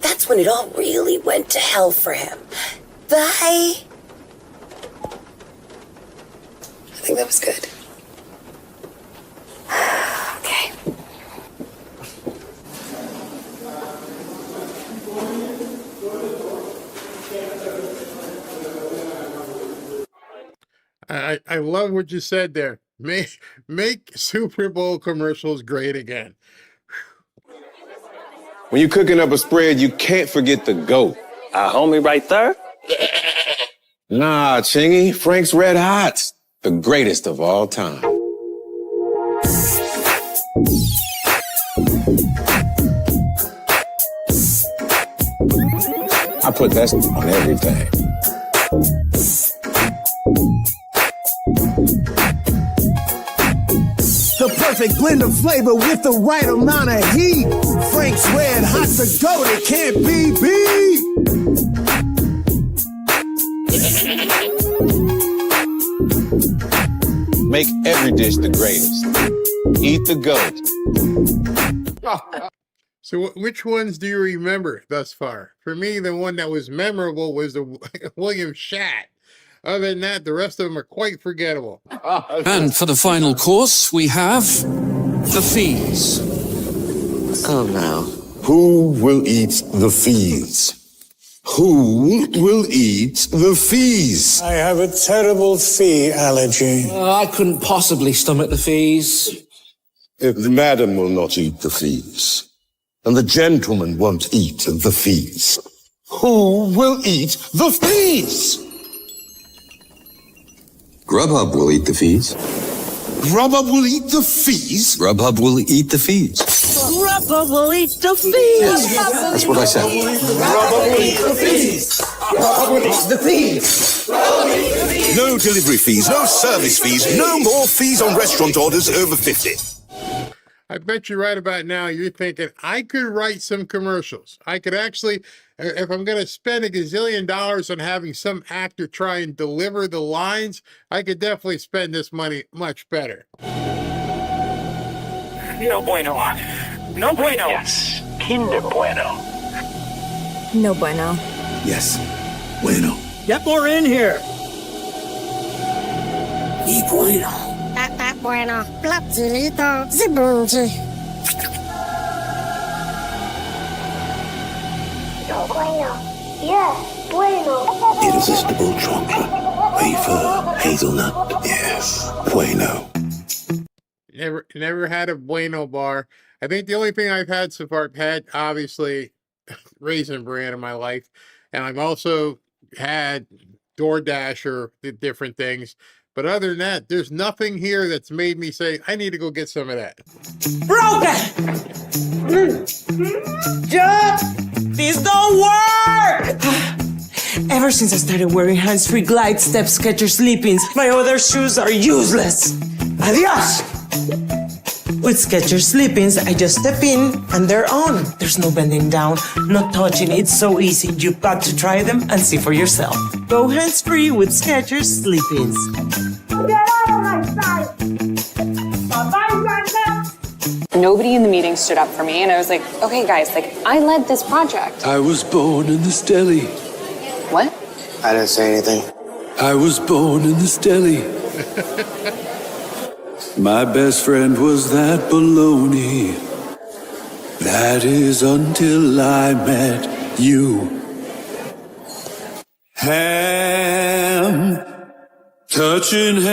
that's when it all really went to hell for him. Bye. I think that was good. Okay. I love what you said there. Make Super Bowl commercials great again. When you're cooking up a spread, you can't forget the GOAT. Our homie right there? Nah, Chingy, Frank's Red Hots. The greatest of all time. I put that on everything. The perfect blend of flavor with the right amount of heat. Frank's Red Hot, the GOAT, it can't be beat. Make every dish the greatest. Eat the GOAT. So which ones do you remember thus far? For me, the one that was memorable was the William Shat. Other than that, the rest of them are quite forgettable. And for the final course, we have the fees. Oh, no. Who will eat the fees? Who will eat the fees? I have a terrible fee allergy. I couldn't possibly stomach the fees. If the madam will not eat the fees, and the gentleman won't eat the fees, who will eat the fees? Grubhub will eat the fees. Grubhub will eat the fees? Grubhub will eat the fees. Grubhub will eat the fees. That's what I said. Grubhub will eat the fees. Grubhub will eat the fees. No delivery fees, no service fees, no more fees on restaurant orders over 50. I bet you right about now you're thinking, I could write some commercials. I could actually, if I'm going to spend $1 gazillion on having some actor try and deliver the lines, I could definitely spend this money much better. No bueno. No bueno. Yes. Kinder bueno. No bueno. Yes, bueno. Get more in here. Y bueno. Tata bueno. Platilito. Zibunji. No bueno. Yes, bueno. Irresistible chocolate. Wafer. Hazelnut. Yes, bueno. Never had a bueno bar. I think the only thing I've had so far, I've had obviously Raisin Bran in my life, and I've also had DoorDash or the different things. But other than that, there's nothing here that's made me say, I need to go get some of that. Broken! Just, these don't work! Ever since I started wearing hands-free glide step Skechers sleep-ins, my other shoes are useless. Adios! With Skechers sleep-ins, I just step in and they're on. There's no bending down, no touching. It's so easy. You've got to try them and see for yourself. Go hands-free with Skechers sleep-ins. Get out of my sight! Bye-bye, Brenda! Nobody in the meeting stood up for me, and I was like, okay, guys, like, I led this project. I was born in this deli. What? I didn't say anything. I was born in this deli. My best friend was that baloney. That is until I met you. Ham, touching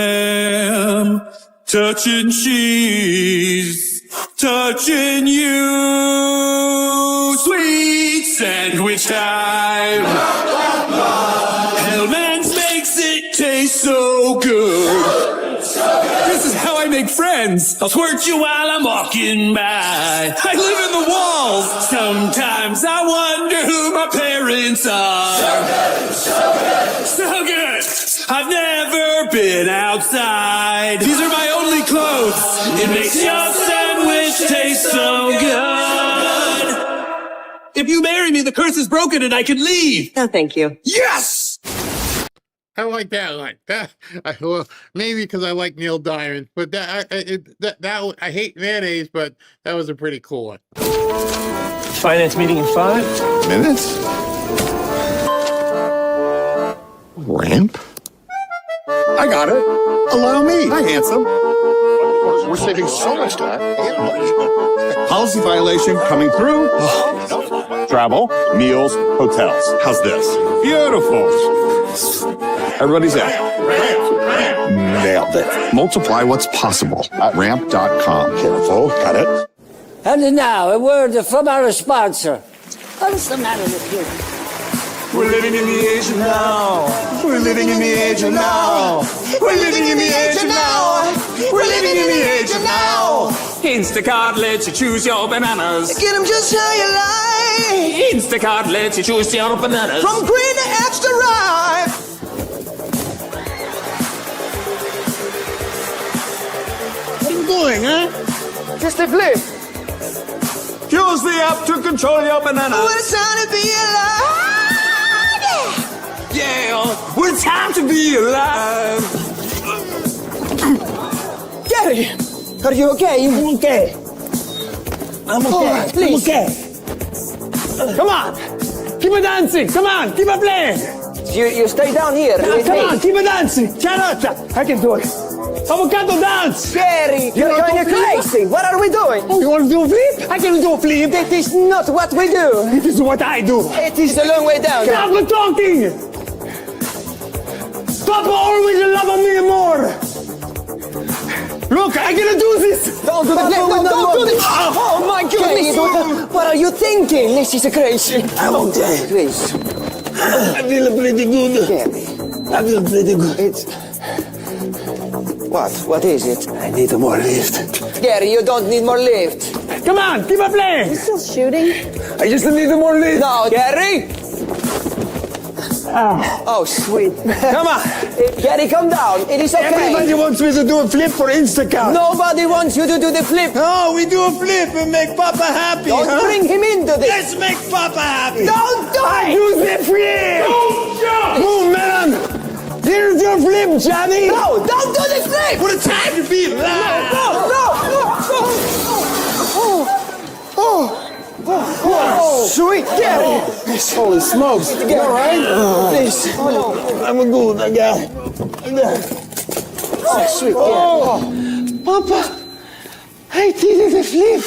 cheese, touching you. Sweet sandwich time. Hellman's makes it taste so good. This is how I make friends. I'll squirt you while I'm walking by. I live in the walls. Sometimes I wonder who my parents are. So good. I've never been outside. These are my only clothes. It makes your sandwich taste so good. If you marry me, the curse is broken and I can leave. No, thank you. Yes! I like that line. Well, maybe because I like Neil Diamond, but I hate mayonnaise, but that was a pretty cool one. Finance meeting in 5 Minutes? Ramp? I got it. Allow me. Hi, handsome. We're saving so much time. Policy violation coming through. Travel, meals, hotels. How's this? Beautiful. Everybody's in. Nailed it. Multiply what's possible at ramp.com. Careful. Got it. And now, a word from our sponsor. What is the matter with you? We're living in the age of now. We're living in the age of now. We're living in the age of now. We're living in the age of now. Instacart lets you choose your bananas. Get them just how you like. Instacart lets you choose your bananas. From green to extra ripe. What are you doing, huh? Just a flip. Use the app to control your banana. What a time to be alive. Yeah, what a time to be alive. Gary, are you okay? I'm okay. I'm okay. Please. I'm okay. Come on! Keep it dancing! Come on! Keep it playing! You stay down here. Come on! Keep it dancing! Charlotte! I can do it! Avocado dance! Gary, you're kind of crazy. What are we doing? Oh, you want to do a flip? I can do a flip. That is not what we do. It is what I do. It is a long way down. Stop the talking! Stop always loving me more! Look, I'm gonna do this! Don't do that! Don't do this! Oh my goodness! What are you thinking? This is crazy. I'm okay. Please. I feel pretty good. Gary. I feel pretty good. It's... What? What is it? I need more lift. Gary, you don't need more lift. Come on, keep it playing! You still shooting? I just need more lift. No, Gary! Oh, sweet. Come on! Gary, come down. It is okay. Everybody wants me to do a flip for Instacart. Nobody wants you to do the flip. No, we do a flip and make Papa happy. Don't bring him into this. Let's make Papa happy. Don't do it. Do the flip. Move, man. Here's your flip, Johnny. No, don't do the flip. What a time to be alive. No. Oh, sweet Gary. Holy smokes. You all right? Please. Oh, no. I'm good. I got it. Oh, sweet Gary. Oh, Papa, I did the flip.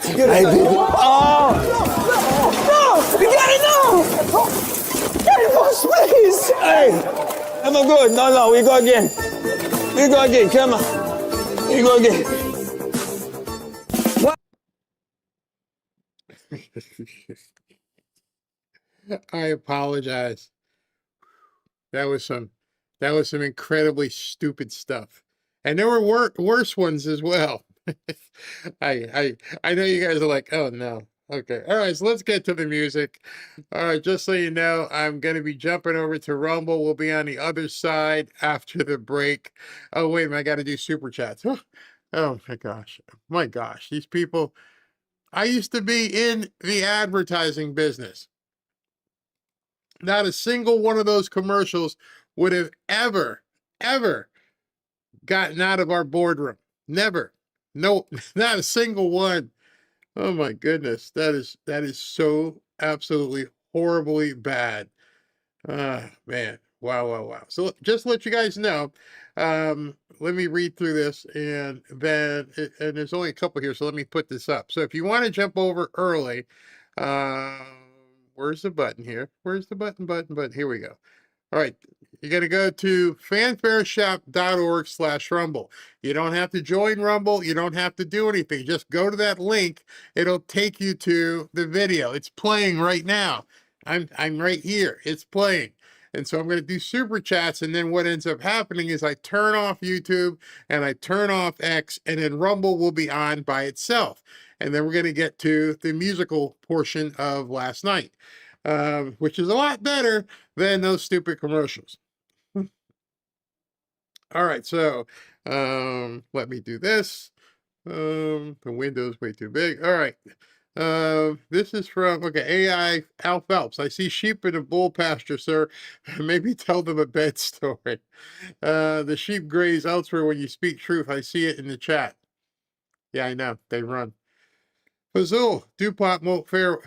I did it. Oh. No. Gary, no. Gary, please. Hey, I'm good. No, we go again. Come on. We go again. I apologize. That was some incredibly stupid stuff, and there were worse ones as well. I know you guys are like, oh no, Okay. All right. So let's get to the music. All right. Just so you know, I'm going to be jumping over to Rumble. We'll be on the other side after the break. Oh, wait a minute. I got to do super chats. Oh, my gosh. My gosh. These people. I used to be in the advertising business. Not a single one of those commercials would have ever gotten out of our boardroom. Never. No, not a single one. Oh my goodness. That is so absolutely horribly bad. Man. Wow. So just to let you guys know, let me read through this and then, and there's only a couple here, so let me put this up. So if you want to jump over early, where's the button here? Where's the button? Here we go. All right. You're going to go to fanfareshop.org/Rumble. You don't have to join Rumble. You don't have to do anything. Just go to that link. It'll take you to the video. It's playing right now. I'm right here. It's playing. And so I'm going to do super chats. And then what ends up happening is I turn off YouTube and I turn off X, and then Rumble will be on by itself. And then we're going to get to the musical portion of last night, which is a lot better than those stupid commercials. All right, so let me do this. The window's way too big. All right. This is from, okay, AI Al Phelps. I see sheep in a bull pasture, sir. Maybe tell them a bed story. The sheep graze elsewhere when you speak truth. I see it in the chat. Yeah, I know. They run. Fazul, DuPont won't fare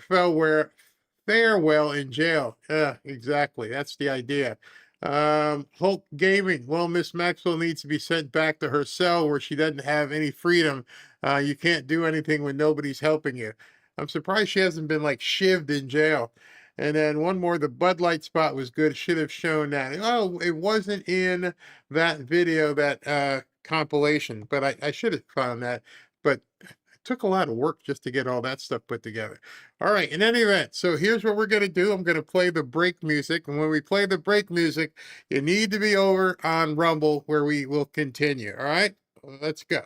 well in jail. Yeah, exactly. That's the idea. Hulk Gaming. Well, Miss Maxwell needs to be sent back to her cell where she doesn't have any freedom. You can't do anything when nobody's helping you. I'm surprised she hasn't been like shivved in jail. And then one more, the Bud Light spot was good. Should have shown that. Oh, it wasn't in that video, that compilation, but I should have found that. But took a lot of work just to get all that stuff put together. All right, in any event, so here's what we're going to do. I'm going to play the break music. And when we play the break music, you need to be over on Rumble where we will continue. All right, let's go.